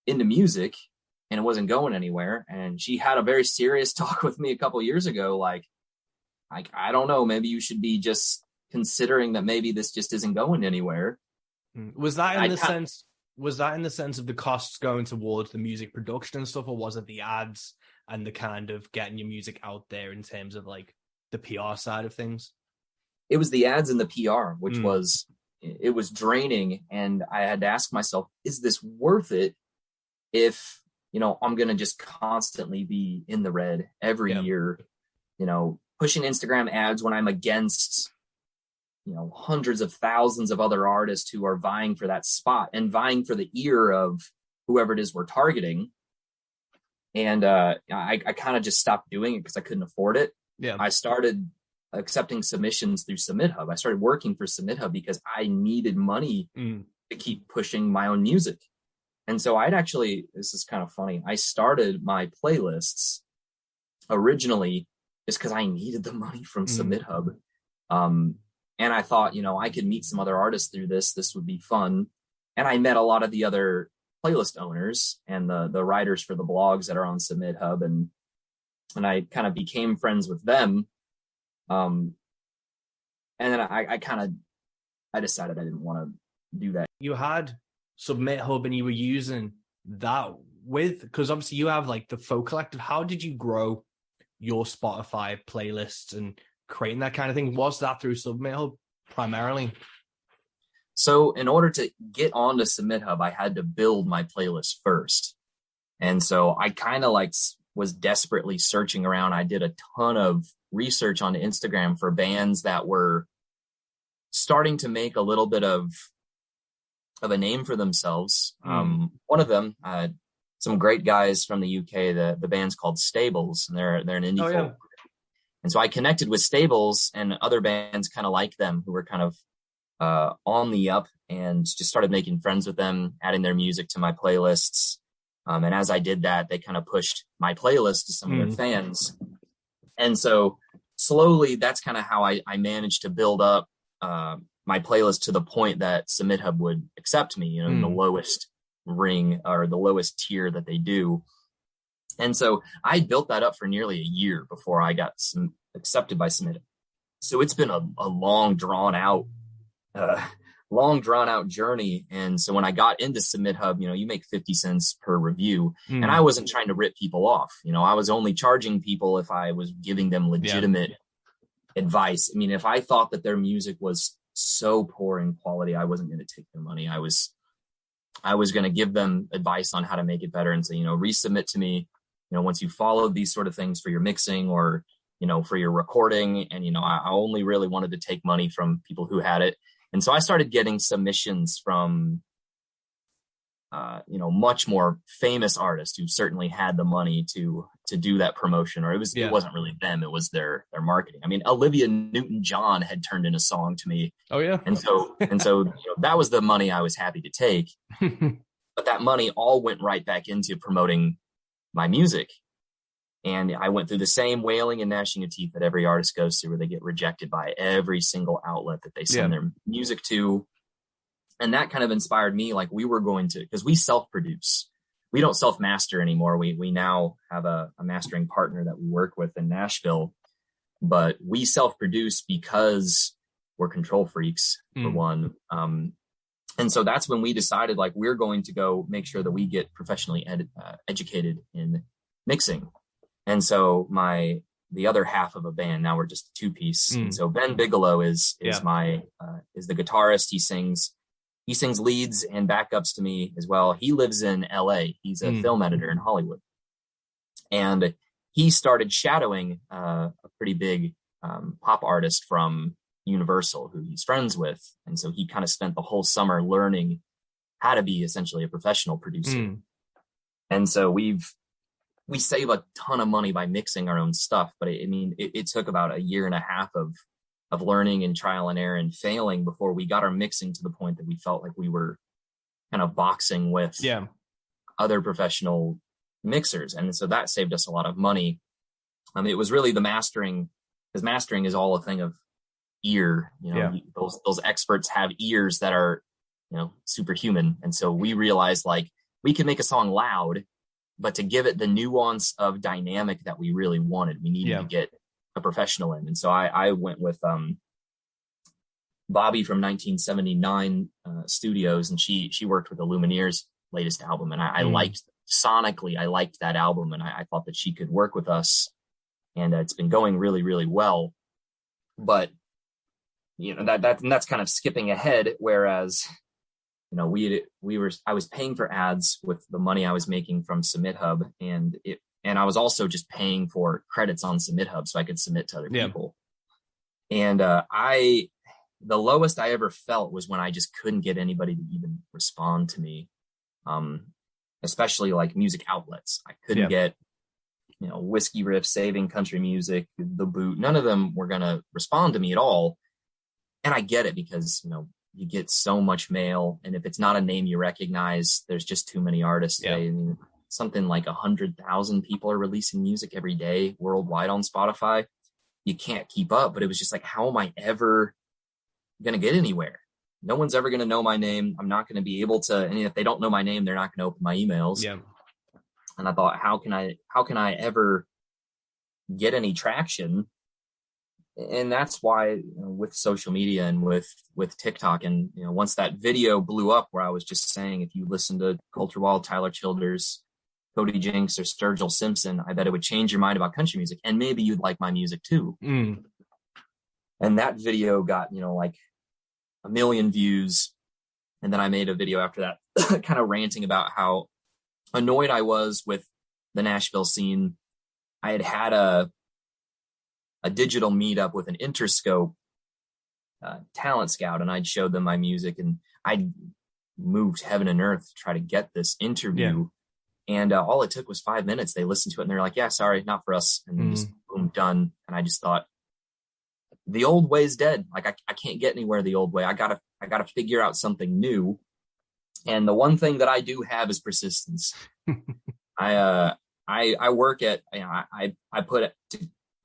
S2: into music and it wasn't going anywhere. And she had a very serious talk with me a couple years ago. Like, I don't know, maybe you should be just considering that maybe this just isn't going anywhere.
S1: Was that in the sense of the costs going towards the music production and stuff, or was it the ads and the kind of getting your music out there in terms of like the PR side of things?
S2: It was the ads and the PR, which was draining. And I had to ask myself, is this worth it if, you know, I'm going to just constantly be in the red every year, you know, pushing Instagram ads when I'm against, you know, hundreds of thousands of other artists who are vying for that spot and vying for the ear of whoever it is we're targeting. And I kind of just stopped doing it because I couldn't afford it. Yeah. I started accepting submissions through SubmitHub. I started working for SubmitHub because I needed money to keep pushing my own music. And so this is kind of funny. I started my playlists originally just because I needed the money from SubmitHub. And I thought, you know, I could meet some other artists through this. This would be fun. And I met a lot of the other playlist owners and the writers for the blogs that are on SubmitHub. And I kind of became friends with them. And then I decided I didn't want to do that.
S1: You had SubmitHub and you were using that because obviously you have like the Folk Collective. How did you grow your Spotify playlists and creating that kind of thing? Was that through SubmitHub primarily?
S2: So in order to get onto SubmitHub, I had to build my playlist first. And so I kind of like was desperately searching around. I did a ton of research on Instagram for bands that were starting to make a little bit of a name for themselves. One of them, some great guys from the UK, the band's called Stables, and they're an indie folk. Yeah. And so I connected with Stables and other bands kind of like them who were kind of on the up, and just started making friends with them, adding their music to my playlists. And as I did that, they kind of pushed my playlist to some of their fans. And so slowly, that's kind of how I managed to build up my playlist to the point that SubmitHub would accept me, you know, in the lowest ring or the lowest tier that they do. And so I built that up for nearly a year before I got accepted by SubmitHub. So it's been a long drawn out journey. And so when I got into SubmitHub, you know, you make 50 cents per review, and I wasn't trying to rip people off. You know, I was only charging people if I was giving them legitimate advice. I mean, if I thought that their music was so poor in quality, I wasn't going to take their money. I was going to give them advice on how to make it better and say, you know, resubmit to me, you know, once you followed these sort of things for your mixing or, you know, for your recording. And, you know, I only really wanted to take money from people who had it. And so I started getting submissions from much more famous artist who certainly had the money to do that promotion, or it wasn't really them, it was their marketing. I mean, Olivia Newton-John had turned in a song to me.
S1: Oh yeah.
S2: And so that was the money I was happy to take. But that money all went right back into promoting my music. And I went through the same wailing and gnashing of teeth that every artist goes through, where they get rejected by every single outlet that they send their music to. And that kind of inspired me. Like, we were going to, because we self-produce, we don't self-master anymore. We now have a mastering partner that we work with in Nashville, but we self-produce because we're control freaks, for one. And so that's when we decided, like, we're going to go make sure that we get professionally educated in mixing. And so the other half of a band, now we're just a two-piece. And so Ben Bigelow is the guitarist. He sings leads and backups to me as well. He lives in LA. He's a film editor in Hollywood. And he started shadowing a pretty big pop artist from Universal, who he's friends with. And so he kind of spent the whole summer learning how to be essentially a professional producer. And so we save a ton of money by mixing our own stuff. But it took about a year and a half of learning and trial and error and failing before we got our mixing to the point that we felt like we were kind of boxing with other professional mixers. And so that saved us a lot of money. It was really the mastering, because mastering is all a thing of ear. Those experts have ears that are, superhuman. And so we realized, like, we could make a song loud, but to give it the nuance of dynamic that we really wanted, we needed to get a professional in. And so I went with Bobby from 1979 Studios, and she worked with the Lumineers' latest album, and I liked that album, and I thought that she could work with us, and it's been going really, really well. But that's kind of skipping ahead. Whereas I was paying for ads with the money I was making from SubmitHub, and I was also just paying for credits on SubmitHub so I could submit to other people. And the lowest I ever felt was when I just couldn't get anybody to even respond to me, especially like music outlets. I couldn't get, Whiskey Riff, Saving Country Music, The Boot. None of them were going to respond to me at all. And I get it, because, you get so much mail, and if it's not a name you recognize, there's just too many artists today. I mean, something like 100,000 people are releasing music every day worldwide on Spotify. You can't keep up. But it was just like, how am I ever going to get anywhere? No one's ever going to know my name. I'm not going to be able to, and if they don't know my name, they're not going to open my emails. And I thought, how can I ever get any traction? And that's why, with social media and with TikTok, and once that video blew up where I was just saying, if you listen to Culture Wild, Tyler Childers, Cody Jinks, or Sturgill Simpson, I bet it would change your mind about country music, and maybe you'd like my music too. And that video got like 1 million views, and then I made a video after that kind of ranting about how annoyed I was with the Nashville scene. I had a digital meetup with an Interscope talent scout, and I'd showed them my music, and I moved heaven and earth to try to get this interview. And all it took was 5 minutes. They listened to it, and they're like, yeah, sorry, not for us. And just boom, done. And I just thought, the old way is dead. Like, I can't get anywhere the old way. I gotta figure out something new. And the one thing that I do have is persistence. I work at, I put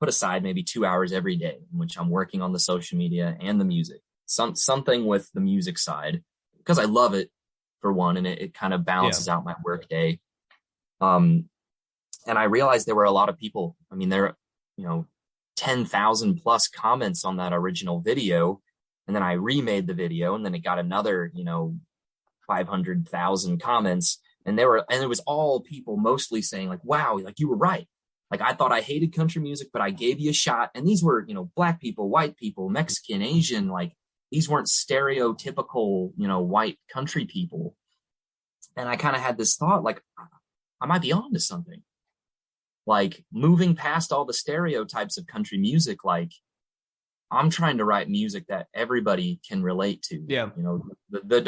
S2: aside maybe 2 hours every day in which I'm working on the social media and the music, something with the music side, because I love it, for one, and it kind of balances out my work day. And I realized there were a lot of people. I mean, there, 10,000 plus comments on that original video. And then I remade the video, and then it got another, 500,000 comments. And it was all people mostly saying, like, wow, like, you were right. Like, I thought I hated country music, but I gave you a shot. And these were, Black people, white people, Mexican, Asian, like, these weren't stereotypical, white country people. And I kind of had this thought, like, I might be onto something. Like, moving past all the stereotypes of country music, like, I'm trying to write music that everybody can relate to. The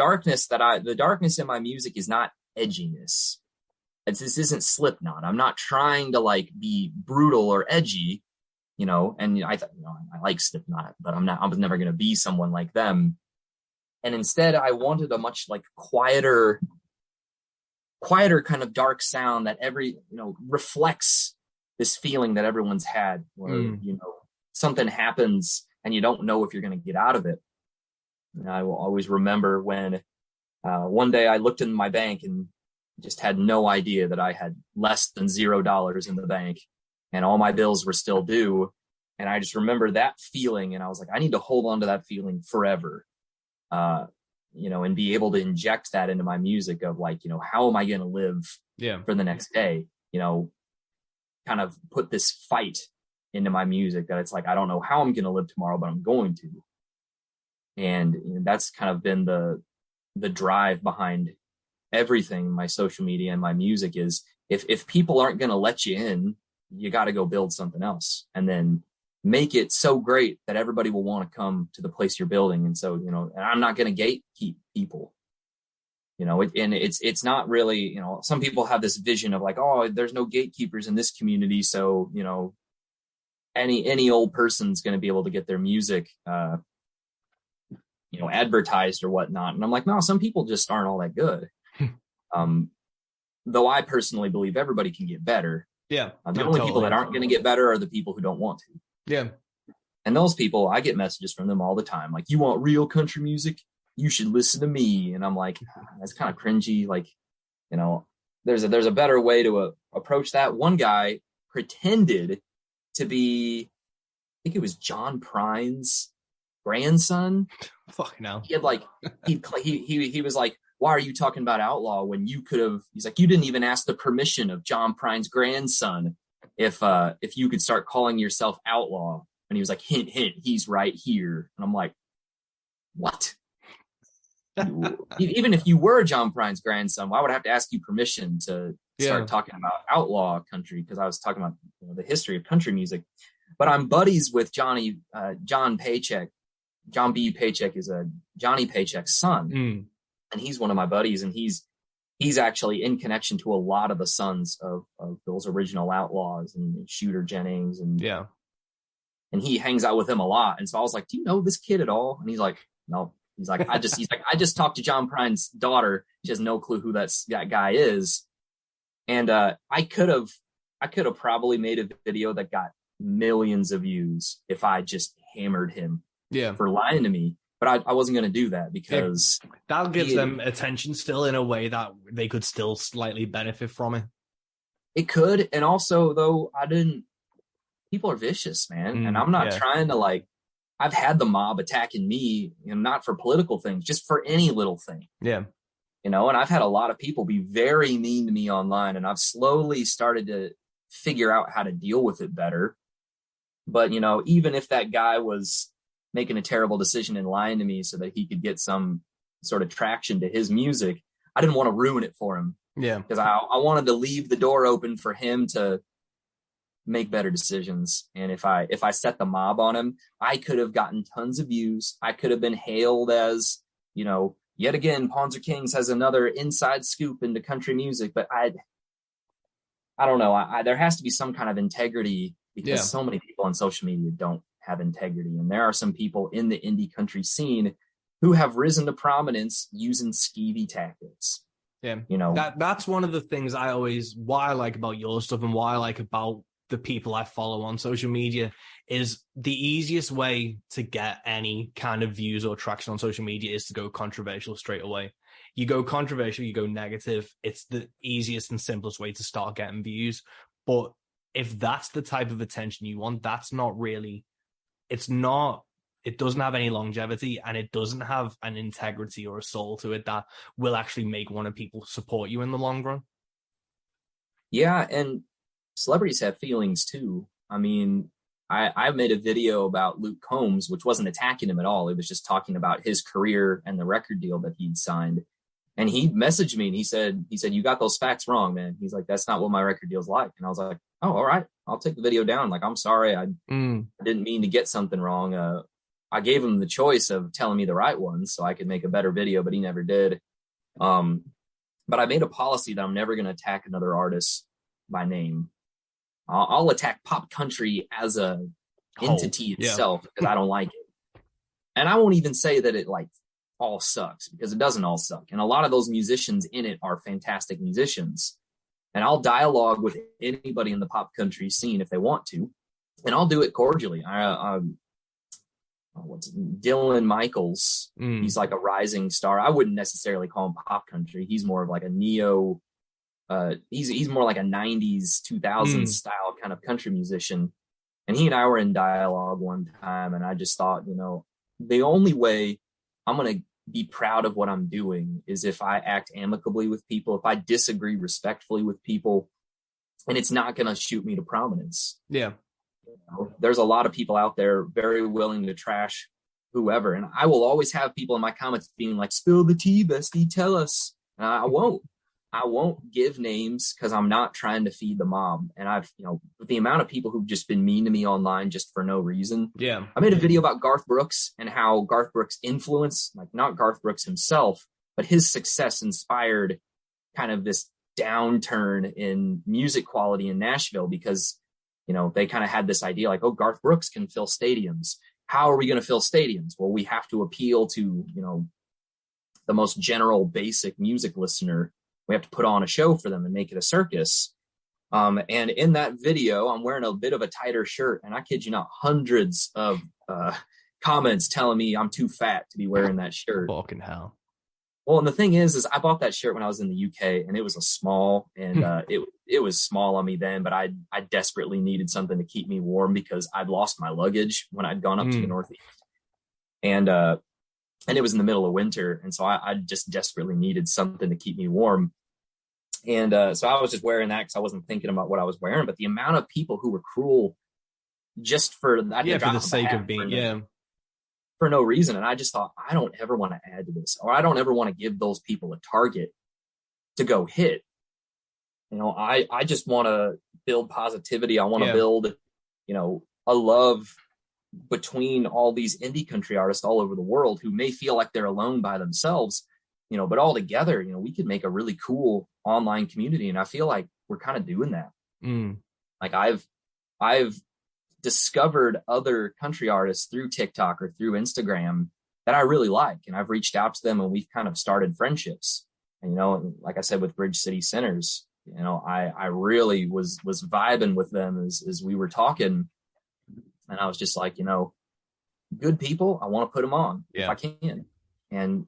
S2: darkness in my music is not edginess. This isn't Slipknot. I'm not trying to like be brutal or edgy, you know, and I thought, you know, I like Slipknot, but I was never going to be someone like them. And instead I wanted a much like quieter kind of dark sound that reflects this feeling that everyone's had where, you know, something happens and you don't know if you're going to get out of it. And I will always remember when one day I looked in my bank and just had no idea that I had less than $0 in the bank and all my bills were still due. And I just remember that feeling. And I was like, I need to hold on to that feeling forever, you know, and be able to inject that into my music of like, you know, how am I going to live for the next day? You know, kind of put this fight into my music that it's like, I don't know how I'm going to live tomorrow, but I'm going to. And you know, that's kind of been the drive behind everything. My social media and my music is if people aren't going to let you in, you got to go build something else and then make it so great that everybody will want to come to the place you're building. And so, you know, and I'm not going to gatekeep people, you know, it's not really, you know, some people have this vision of like, oh, there's no gatekeepers in this community. So, you know, any old person's going to be able to get their music, you know, advertised or whatnot. And I'm like, no, some people just aren't all that good. Though I personally believe everybody can get better.
S1: Yeah.
S2: The only people that aren't going to get better are the people who don't want to.
S1: Yeah.
S2: And those people, I get messages from them all the time. Like, you want real country music? You should listen to me. And I'm like, that's kind of cringy. Like, you know, there's a better way to approach that. One guy pretended to be, I think it was John Prine's grandson.
S1: Fucking hell.
S2: He had like, he was like, why are you talking about Outlaw when you could have, he's like, you didn't even ask the permission of John Prine's grandson if you could start calling yourself Outlaw. And he was like, hint, hint, he's right here. And I'm like, what? Even if you were John Prine's grandson, why would I have to ask you permission to start talking about outlaw country? Because I was talking about, you know, the history of country music. But I'm buddies with John Paycheck. John B. Paycheck is a Johnny Paycheck's son. And he's one of my buddies, and he's actually in connection to a lot of the sons of those original outlaws and Shooter Jennings and he hangs out with him a lot. And so I was like, do you know this kid at all? And he's like, no. He's like, I just talked to John Prine's daughter. She has no clue who that guy is. And I could have probably made a video that got millions of views if I just hammered him for lying to me. But I wasn't going to do that because
S1: that gives them attention still in a way that they could still slightly benefit from it.
S2: It could. And also, though, people are vicious, man. And I'm not trying to like, I've had the mob attacking me, you know, not for political things, just for any little thing. Yeah. You know, and I've had a lot of people be very mean to me online, and I've slowly started to figure out how to deal with it better. But, you know, even if that guy was making a terrible decision and lying to me so that he could get some sort of traction to his music, I didn't want to ruin it for him. Yeah. Because I wanted to leave the door open for him to make better decisions. And if I set the mob on him, I could have gotten tons of views. I could have been hailed as, you know, yet again, Pawns Are Kings has another inside scoop into country music. But I don't know. There has to be some kind of integrity because so many people on social media don't have integrity. And there are some people in the indie country scene who have risen to prominence using skeevy tactics. Yeah. You know,
S1: that's one of the things why I like about your stuff and why I like about the people I follow on social media is the easiest way to get any kind of views or traction on social media is to go controversial straight away. You go controversial, you go negative. It's the easiest and simplest way to start getting views. But if that's the type of attention you want, it doesn't have any longevity, and it doesn't have an integrity or a soul to it that will actually make one of people support you in the long run.
S2: Yeah. And celebrities have feelings too. I mean, I made a video about Luke Combs, which wasn't attacking him at all. It was just talking about his career and the record deal that he'd signed. And he messaged me and he said, you got those facts wrong, man. He's like, that's not what my record deal's like. And I was like, oh, all right, I'll take the video down. Like, I'm sorry. I didn't mean to get something wrong. I gave him the choice of telling me the right one so I could make a better video, but he never did. but I made a policy that I'm never going to attack another artist by name. I'll attack pop country as a entity itself because I don't like it. And I won't even say that it like all sucks, because it doesn't all suck. And a lot of those musicians in it are fantastic musicians. And I'll dialogue with anybody in the pop country scene if they want to, and I'll do it cordially. Dylan Michaels. He's like a rising star. I wouldn't necessarily call him pop country. He's more of like a neo. He's more like a 90s, 2000s style kind of country musician. And he and I were in dialogue one time, and I just thought, the only way I'm going to be proud of what I'm doing is if I act amicably with people, if I disagree respectfully with people, and it's not going to shoot me to prominence.
S1: Yeah.
S2: There's a lot of people out there very willing to trash whoever. And I will always have people in my comments being like, spill the tea, bestie, tell us. And I won't give names because I'm not trying to feed the mob. And I've, with the amount of people who've just been mean to me online just for no reason.
S1: Yeah.
S2: I made a video about Garth Brooks and how Garth Brooks' influence, like not Garth Brooks himself, but his success inspired kind of this downturn in music quality in Nashville, because, they kind of had this idea like, oh, Garth Brooks can fill stadiums. How are we going to fill stadiums? Well, we have to appeal to, the most general basic music listener. We have to put on a show for them and make it a circus. And in that video, I'm wearing a bit of a tighter shirt, and I kid you not, hundreds of comments telling me I'm too fat to be wearing that shirt.
S1: Fucking hell.
S2: Well, and the thing is I bought that shirt when I was in the UK, and it was a small, and it was small on me then, but I desperately needed something to keep me warm because I'd lost my luggage when I'd gone up to the Northeast. And it was in the middle of winter. And so I just desperately needed something to keep me warm. And so I was just wearing that because I wasn't thinking about what I was wearing. But the amount of people who were cruel just for that,
S1: for the sake of being,
S2: for no reason. And I just thought, I don't ever want to add to this, or I don't ever want to give those people a target to go hit. I just want to build positivity. I want to build, a love between all these indie country artists all over the world who may feel like they're alone by themselves, but all together, we could make a really cool online community. And I feel like we're kind of doing that. Like I've discovered other country artists through TikTok or through Instagram that I really like. And I've reached out to them, and we've kind of started friendships. And, like I said, with Bridge City Sinners, I really was vibing with them as we were talking. And I was just like, good people, I want to put them on if I can. And,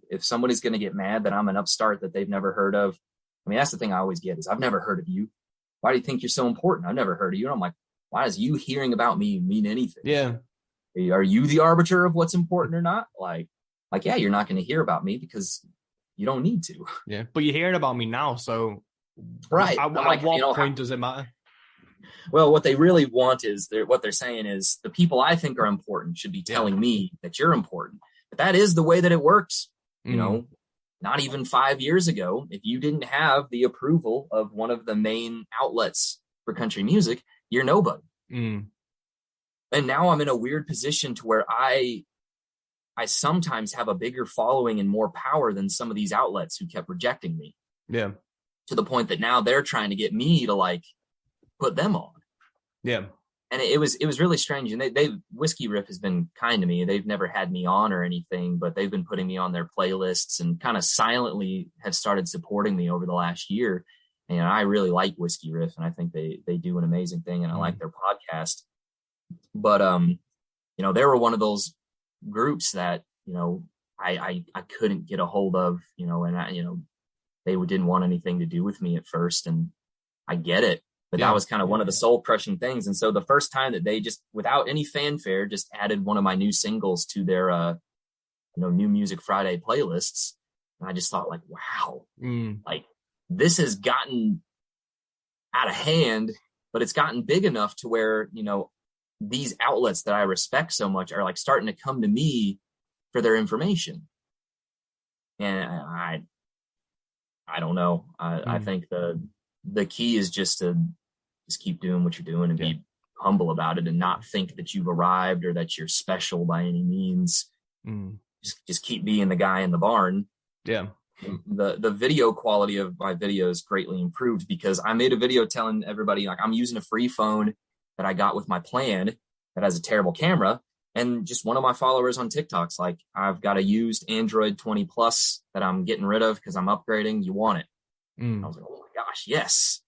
S2: if somebody's going to get mad that I'm an upstart that they've never heard of, I mean, that's the thing I always get is, I've never heard of you. Why do you think you're so important? I've never heard of you. And I'm like, why does you hearing about me mean anything?
S1: Yeah.
S2: Are you the arbiter of what's important or not? Like, yeah, you're not going to hear about me because you don't need to.
S1: Yeah. But you're hearing about me now. So
S2: right.
S1: At what point does it matter?
S2: Well, what they really want is what they're saying is the people I think are important should be telling me that you're important. But that is the way that it works. Not even 5 years ago, if you didn't have the approval of one of the main outlets for country music, you're nobody. And now I'm in a weird position to where I sometimes have a bigger following and more power than some of these outlets who kept rejecting me.
S1: Yeah.
S2: To the point that now they're trying to get me to like put them on.
S1: Yeah.
S2: And it was really strange. And they Whiskey Riff has been kind to me. They've never had me on or anything, but they've been putting me on their playlists and kind of silently have started supporting me over the last year. And I really like Whiskey Riff, and I think they do an amazing thing, and I like their podcast. But they were one of those groups that I couldn't get a hold of, and they didn't want anything to do with me at first, and I get it. But that was kind of one of the soul crushing things. And so the first time that they just, without any fanfare, just added one of my new singles to their, New Music Friday playlists. And I just thought like, wow, like this has gotten out of hand, but it's gotten big enough to where, these outlets that I respect so much are like starting to come to me for their information. And I don't know. I think the key is just to keep doing what you're doing and be humble about it and not think that you've arrived or that you're special by any means. Just keep being the guy in the barn.
S1: Yeah.
S2: the video quality of my videos greatly improved because I made a video telling everybody like I'm using a free phone that I got with my plan that has a terrible camera. And just one of my followers on TikTok's like, I've got a used Android 20 Plus that I'm getting rid of because I'm upgrading. You want it? I was like, oh my gosh, yes.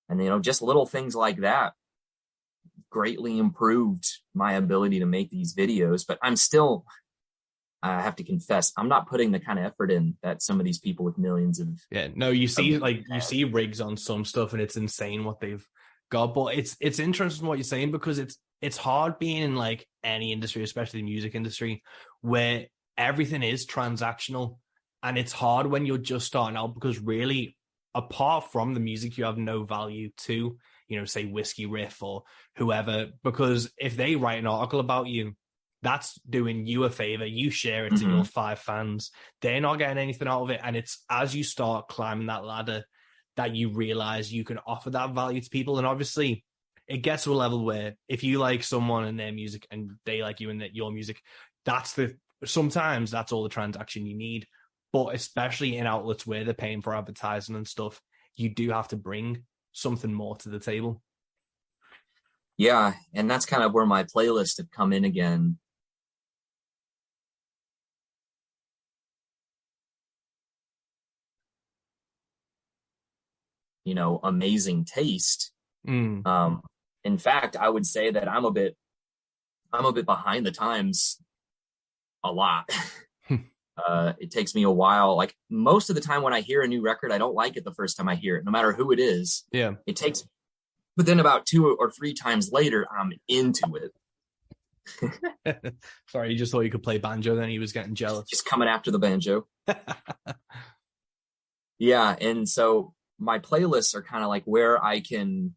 S2: And, just little things like that greatly improved my ability to make these videos. But I have to confess, I'm not putting the kind of effort in that some of these people with millions of.
S1: Yeah, no, you see rigs on some stuff and it's insane what they've got. But it's interesting what you're saying because it's hard being in like any industry, especially the music industry, where everything is transactional. And it's hard when you're just starting out because really, apart from the music, you have no value to, say Whiskey Riff or whoever, because if they write an article about you, that's doing you a favor. You share it to your 5 fans. They're not getting anything out of it. And it's as you start climbing that ladder that you realize you can offer that value to people. And obviously it gets to a level where if you like someone and their music and they like you and your music, sometimes that's all the transaction you need. But especially in outlets where they're paying for advertising and stuff, you do have to bring something more to the table.
S2: Yeah. And that's kind of where my playlists have come in again. Amazing taste. In fact, I would say that I'm a bit behind the times a lot. It takes me a while. Like most of the time when I hear a new record, I don't like it the first time I hear it, no matter who it is.
S1: Yeah.
S2: But then about 2 or 3 times later, I'm into
S1: it. Sorry, you just thought you could play banjo, then he was getting jealous.
S2: Just coming after the banjo. Yeah. And so my playlists are kind of like where I can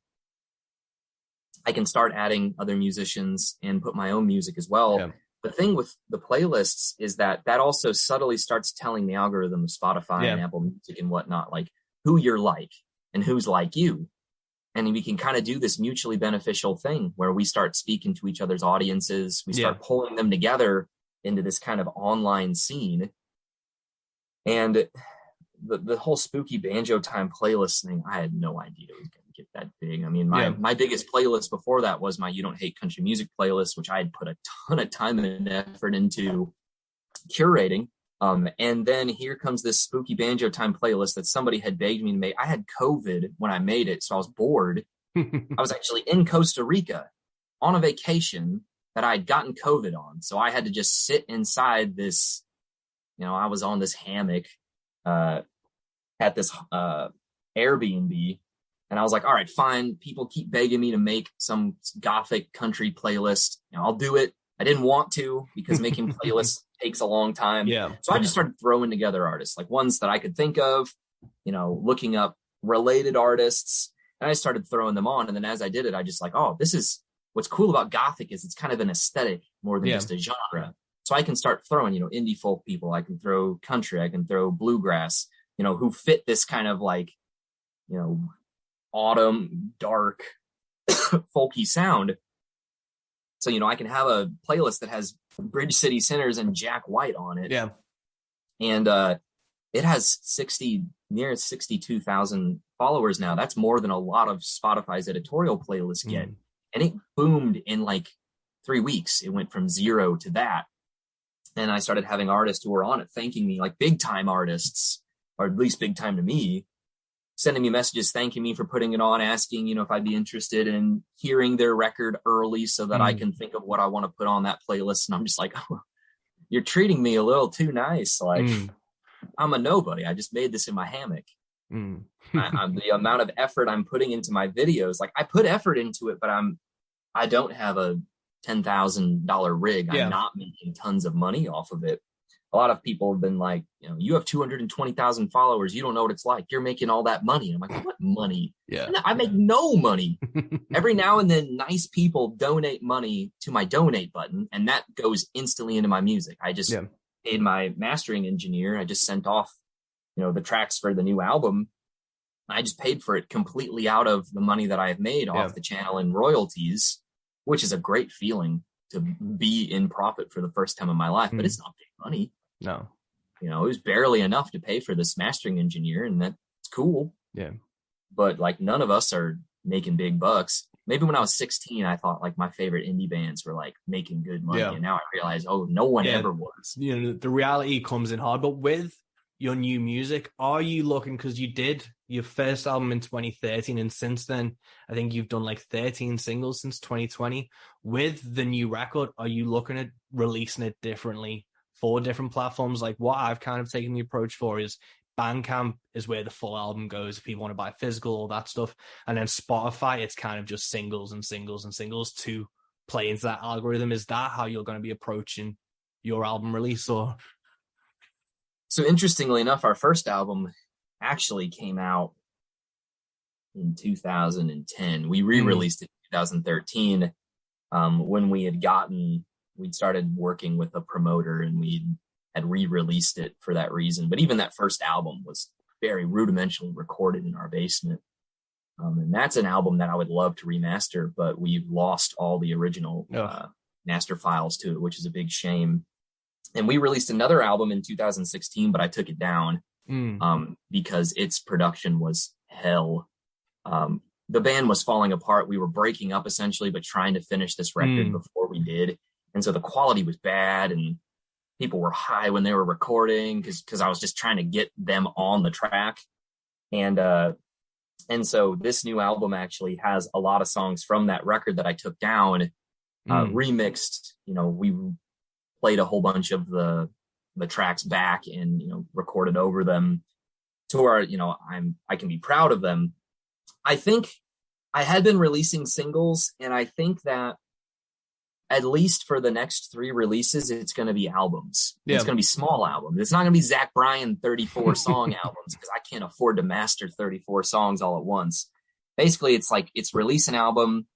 S2: start adding other musicians and put my own music as well. Yeah. The thing with the playlists is that also subtly starts telling the algorithm of Spotify and Apple Music and whatnot, like who you're like and who's like you. And we can kind of do this mutually beneficial thing where we start speaking to each other's audiences. We start pulling them together into this kind of online scene. And the whole Spooky Banjo Time playlist thing, I had no idea it was going to get that big. I mean, my biggest playlist before that was my You Don't Hate Country Music playlist, which I had put a ton of time and effort into curating. And then here comes this Spooky Banjo Time playlist that somebody had begged me to make. I had COVID when I made it, so I was bored. I was actually in Costa Rica on a vacation that I had gotten COVID on. So I had to just sit inside this, I was on this hammock at this Airbnb, and I was like, all right, fine. People keep begging me to make some gothic country playlist. I'll do it. I didn't want to because making playlists takes a long time.
S1: Yeah.
S2: So I just started throwing together artists, like ones that I could think of, looking up related artists, and I started throwing them on. And then as I did it, I just like, oh, this is what's cool about gothic is it's kind of an aesthetic more than just a genre. So I can start throwing, indie folk people. I can throw country. I can throw bluegrass, who fit this kind of like, autumn, dark, folky sound. So, I can have a playlist that has Bridge City Sinners and Jack White on it.
S1: Yeah.
S2: And it has near 62,000 followers now. That's more than a lot of Spotify's editorial playlists get. And it boomed in like 3 weeks. It went from 0 to that. And I started having artists who were on it thanking me, like big time artists, or at least big time to me, sending me messages, thanking me for putting it on, asking, if I'd be interested in hearing their record early so that I can think of what I want to put on that playlist. And I'm just like, oh, you're treating me a little too nice. Like I'm a nobody. I just made this in my hammock. The amount of effort I'm putting into my videos, like I put effort into it, but I don't have a $10,000 rig. I'm not making tons of money off of it. A lot of people have been like, you have 220,000 followers. You don't know what it's like. You're making all that money. I'm like, what money?
S1: Yeah.
S2: I make no money. Every now and then nice people donate money to my donate button, and that goes instantly into my music. I just paid my mastering engineer. I just sent off, the tracks for the new album. I just paid for it completely out of the money that I have made off the channel and royalties, which is a great feeling to be in profit for the first time in my life, but it's not big money.
S1: No.
S2: you know, it was barely enough to pay for this mastering engineer, and that's cool.
S1: Yeah.
S2: But like none of us are making big bucks. Maybe when I was 16, I thought like my favorite indie bands were like making good money.
S1: Yeah.
S2: And now I realize, oh, no one ever was.
S1: You know, the reality comes in hard. But with your new music, are you looking, because you did your first album in 2013, and since then, I think you've done like 13 singles since 2020. With the new record, are you looking at releasing it differently for different platforms? Like what I've kind of taken the approach for is Bandcamp is where the full album goes if people want to buy physical, all that stuff. And then Spotify, it's kind of just singles and singles and singles to play into that algorithm. Is that how you're going to be approaching your album release? Or
S2: so interestingly enough, our first album actually came out in 2010. We re-released it in 2013 when we'd started working with a promoter, and we had re-released it for that reason. But even that first album was very rudimentally recorded in our basement. And that's an album that I would love to remaster, but we've lost all the original master files to it, which is a big shame. And we released another album in 2016, but I took it down because its production was hell. The band was falling apart. We were breaking up essentially, but trying to finish this record before we did. And so the quality was bad, and people were high when they were recording because I was just trying to get them on the track. And so this new album actually has a lot of songs from that record that I took down, remixed. You know, we played a whole bunch of the tracks back and, you know, recorded over them to where, you know, I can be proud of them. I think I had been releasing singles, and I think that at least for the next 3 releases, it's going to be albums. Yeah. It's going to be small albums. It's not going to be Zach Bryan 34 song albums, because I can't afford to master 34 songs all at once. Basically, it's like, it's release an album,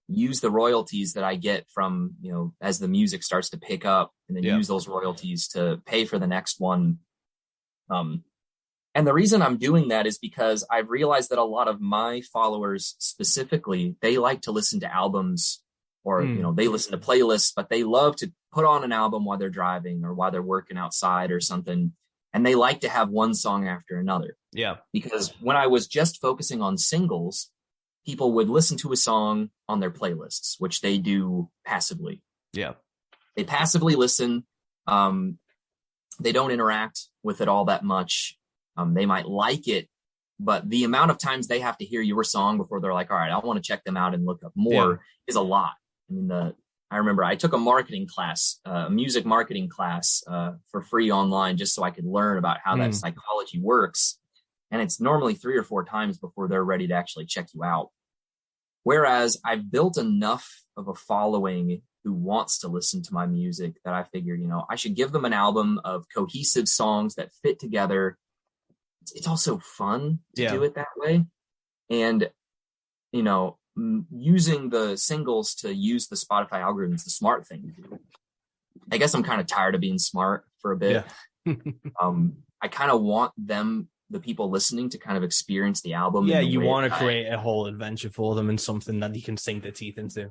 S2: use the royalties that I get from, you know, as the music starts to pick up, and then use those royalties to pay for the next one. And the reason I'm doing that is because I've realized that a lot of my followers specifically, they like to listen to albums, or, you know, they listen to playlists, but they love to put on an album while they're driving or while they're working outside or something. And they like to have one song after another. Yeah. Because when I was just focusing on singles, people would listen to a song on their playlists, which they do passively. Yeah. They passively listen. They don't interact with it all that much. They might like it, but the amount of times they have to hear your song before they're like, all right, I want to check them out and look up more is a lot. I mean, I remember I took a marketing class, a music marketing class for free online, just so I could learn about how that psychology works. And it's normally 3 or 4 times before they're ready to actually check you out. Whereas I've built enough of a following who wants to listen to my music that I figured, you know, I should give them an album of cohesive songs that fit together. It's also fun to do it that way. And, you know, using the singles to use the Spotify algorithm is the smart thing to do. I guess I'm kind of tired of being smart for a bit. Yeah. I kind of want the people listening, to kind of experience the album. Yeah,
S1: you want to create a whole adventure for them and something that you can sink their teeth into.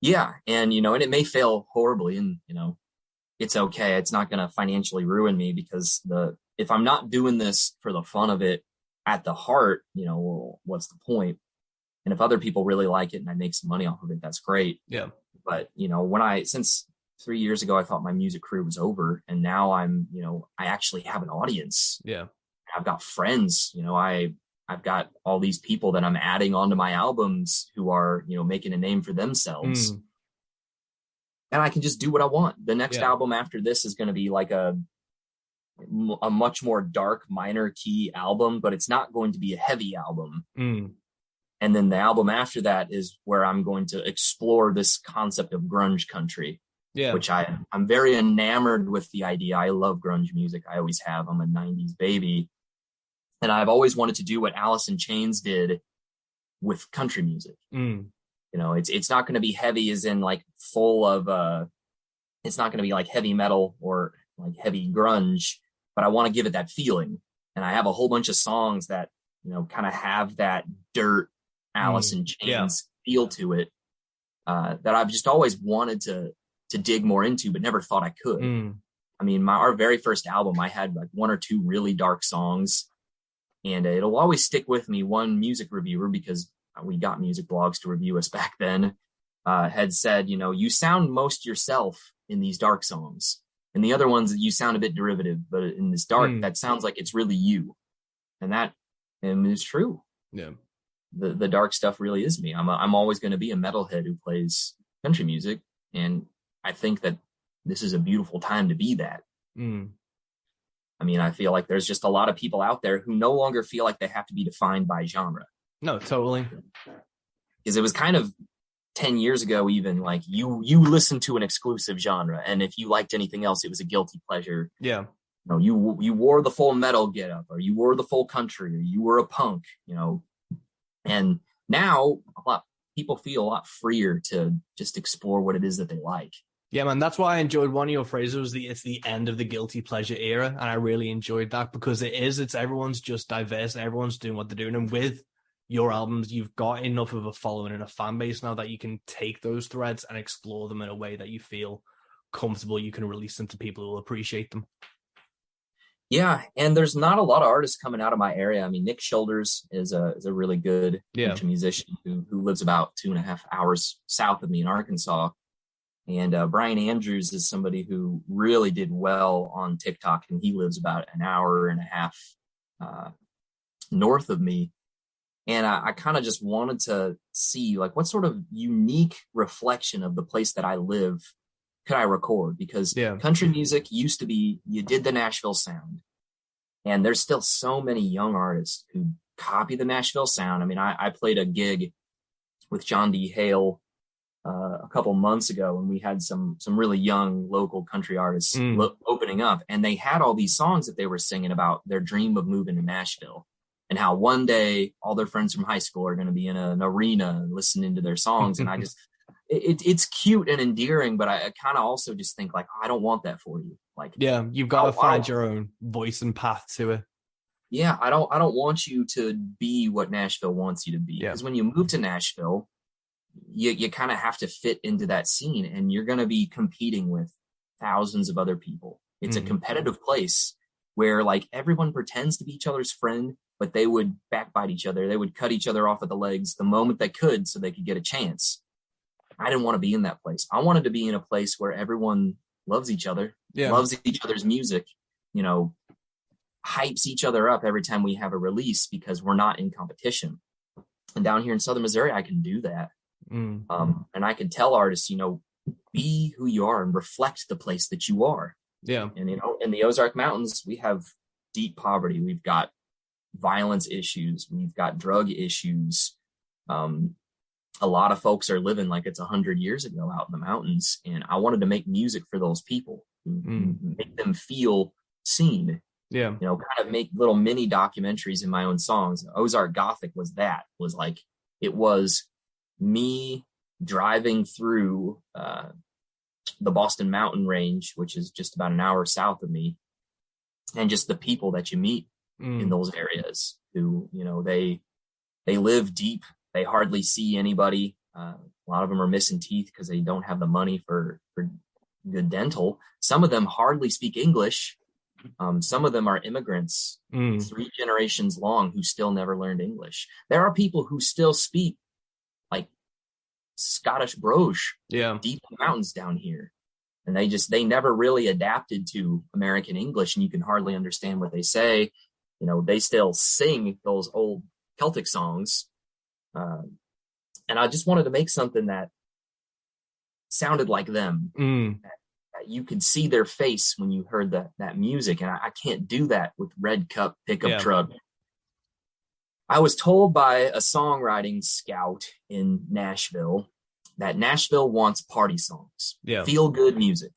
S2: Yeah, and, you know, and it may fail horribly, and, you know, it's okay. It's not going to financially ruin me, because if I'm not doing this for the fun of it at the heart, you know, well, what's the point? And if other people really like it and I make some money off of it, that's great. Yeah. But, you know, since 3 years ago, I thought my music career was over, and now I actually have an audience. Yeah. I've got friends, you know, I've got all these people that I'm adding onto my albums who are, you know, making a name for themselves. And I can just do what I want. The next album after this is going to be like a much more dark minor key album, but it's not going to be a heavy album. And then the album after that is where I'm going to explore this concept of grunge country, which I'm very enamored with the idea. I love grunge music. I always have. I'm a 90s baby. And I've always wanted to do what Alice in Chains did with country music. You know, it's not going to be heavy as in like full of, it's not going to be like heavy metal or like heavy grunge, but I want to give it that feeling. And I have a whole bunch of songs that, you know, kind of have that dirt Alice in Chains feel to it, that I've just always wanted to dig more into, but never thought I could. I mean, our very first album, I had like one or two really dark songs, and it'll always stick with me. One music reviewer, because we got music blogs to review us back then, had said, you know, you sound most yourself in these dark songs. And the other ones, you sound a bit derivative, but in this dark, that sounds like it's really you. And that is true.
S1: Yeah.
S2: The dark stuff really is me. I'm always going to be a metalhead who plays country music. And I think that this is a beautiful time to be that. I mean, I feel like there's just a lot of people out there who no longer feel like they have to be defined by genre.
S1: No, totally.
S2: Because it was kind of 10 years ago, even like you listened to an exclusive genre. And if you liked anything else, it was a guilty pleasure.
S1: Yeah.
S2: You know, you wore the full metal getup, or you wore the full country, or you were a punk, you know. And now people feel a lot freer to just explore what it is that they like.
S1: Yeah, man, that's why I enjoyed one of your phrases. It's the end of the guilty pleasure era, and I really enjoyed that because it's everyone's just diverse and everyone's doing what they're doing. And with your albums, you've got enough of a following and a fan base now that you can take those threads and explore them in a way that you feel comfortable. You can release them to people who will appreciate them.
S2: Yeah, and there's not a lot of artists coming out of my area. I mean, Nick Shoulders is a really good country musician who lives about 2.5 hours south of me in Arkansas. And Brian Andrews is somebody who really did well on TikTok, and he lives about 1.5 hours north of me. And I kind of just wanted to see like what sort of unique reflection of the place that I live could I record, because country music used to be, you did the Nashville sound, and there's still so many young artists who copy the Nashville sound. I mean, I played a gig with John D. Hale a couple months ago, and we had some really young local country artists opening up, and they had all these songs that they were singing about their dream of moving to Nashville, and how one day all their friends from high school are going to be in an arena listening to their songs. And I just, it's cute and endearing, but I kind of also just think like, I don't want that for you. Like,
S1: yeah, you've got to find your own voice and path to it.
S2: Yeah, I don't want you to be what Nashville wants you to be, because when you move to Nashville, you kind of have to fit into that scene, and you're going to be competing with thousands of other people. It's a competitive place where like everyone pretends to be each other's friend, but they would backbite each other. They would cut each other off at the legs the moment they could so they could get a chance. I didn't want to be in that place. I wanted to be in a place where everyone loves each other, loves each other's music, you know, hypes each other up every time we have a release, because we're not in competition. And down here in Southern Missouri, I can do that. And I can tell artists, you know, be who you are and reflect the place that you are. Yeah. And, you know, in the Ozark Mountains, we have deep poverty. We've got violence issues. We've got drug issues. A lot of folks are living like it's 100 years ago out in the mountains. And I wanted to make music for those people, make them feel seen. Yeah. You know, kind of make little mini documentaries in my own songs. Ozark Gothic was like, it was me driving through the Boston Mountain Range, which is just about 1 hour south of me, and just the people that you meet in those areas who, you know, they live deep. They hardly see anybody. A lot of them are missing teeth because they don't have the money for good dental. Some of them hardly speak English. Some of them are immigrants, 3 generations long, who still never learned English. There are people who still speak like Scottish brogue deep in the mountains down here. And they never really adapted to American English, and you can hardly understand what they say. You know, they still sing those old Celtic songs. And I just wanted to make something that sounded like them, that you could see their face when you heard that music. And I can't do that with Red Cup pickup truck. I was told by a songwriting scout in Nashville that Nashville wants party songs, feel good music.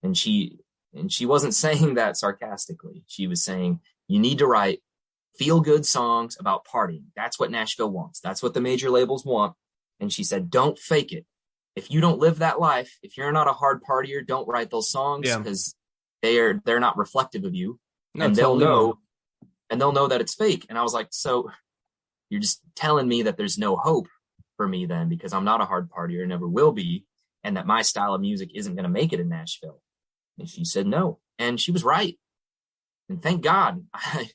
S2: And she wasn't saying that sarcastically. She was saying, you need to write feel good songs about partying. That's what Nashville wants. That's what the major labels want. And she said, don't fake it. If you don't live that life, if you're not a hard partier, don't write those songs, because they're not reflective of you. No, and they'll know that it's fake. And I was like, so you're just telling me that there's no hope for me then, because I'm not a hard partier, never will be, and that my style of music isn't going to make it in Nashville. And she said, no, And she was right. And thank God. I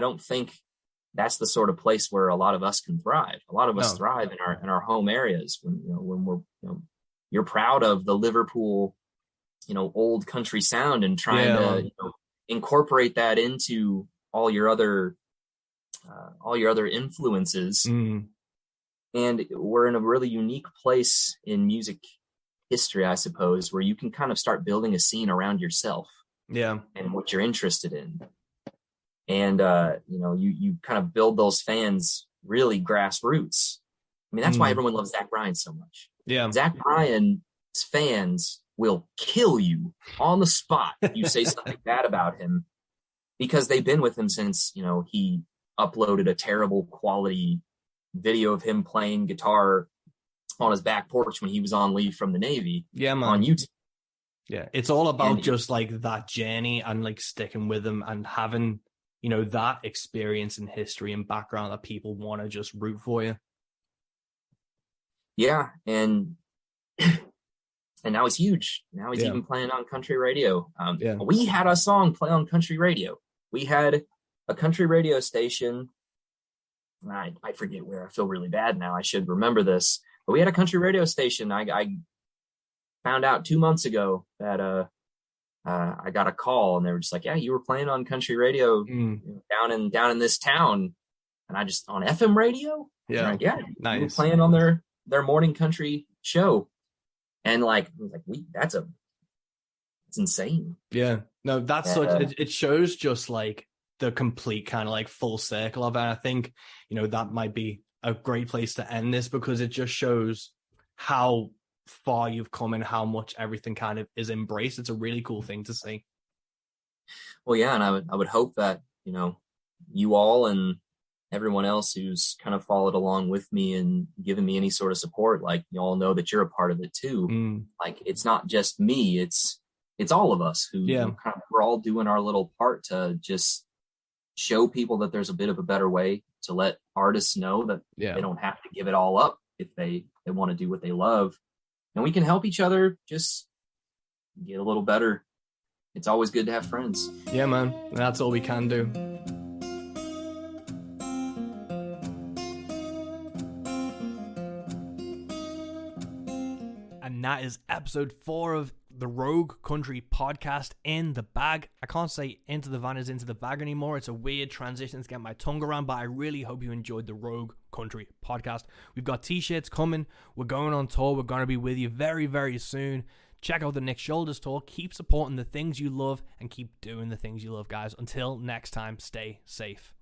S2: don't think that's the sort of place where a lot of us can thrive. A lot of us thrive in our home areas when we're, you're proud of the Liverpool, old country sound and trying to incorporate that into all your other influences. And we're in a really unique place in music history, I suppose, where you can kind of start building a scene around yourself and what you're interested in. And, you kind of build those fans really grassroots. I mean, that's why everyone loves Zach Bryan so much.
S1: Yeah.
S2: Zach Bryan's fans will kill you on the spot if you say something bad about him, because they've been with him since, he uploaded a terrible quality video of him playing guitar on his back porch when he was on leave from the Navy on YouTube.
S1: Yeah, it's all about just like that journey and like sticking with them and having, that experience and history and background that people want to just root for you.
S2: Yeah, and now he's huge. Now he's even playing on country radio. We had a song play on country radio. We had a country radio station. I forget where. I feel really bad now. I should remember this. But we had a country radio station. I found out 2 months ago that I got a call, and they were just like, "Yeah, you were playing on country radio down in this town," and I just on FM radio.
S1: Yeah,
S2: like, yeah,
S1: nice.
S2: You were playing on their morning country show, and that's insane.
S1: Yeah, no, that's such. It shows just like the complete kind of like full circle of it. And I think that might be a great place to end this, because it just shows how far you've come and how much everything kind of is embraced. It's a really cool thing to see.
S2: Well, yeah, and I would hope that you all and everyone else who's kind of followed along with me and given me any sort of support, like, you all know that you're a part of it too. Like, it's not just me, it's all of us who we're all doing our little part to just show people that there's a bit of a better way, to let artists know that they don't have to give it all up if they want to do what they love. And we can help each other just get a little better. It's always good to have friends.
S1: Yeah, man. That's all we can do. And that is episode 4 of the Rogue Country podcast in the bag. I can't say Into the Van is into the bag anymore. It's a weird transition to get my tongue around, but I really hope you enjoyed the Rogue Country podcast. We've got t-shirts coming. We're going on tour. We're going to be with you very, very soon. Check out the Nick Shoulders tour. Keep supporting the things you love and keep doing the things you love, guys. Until next time, stay safe.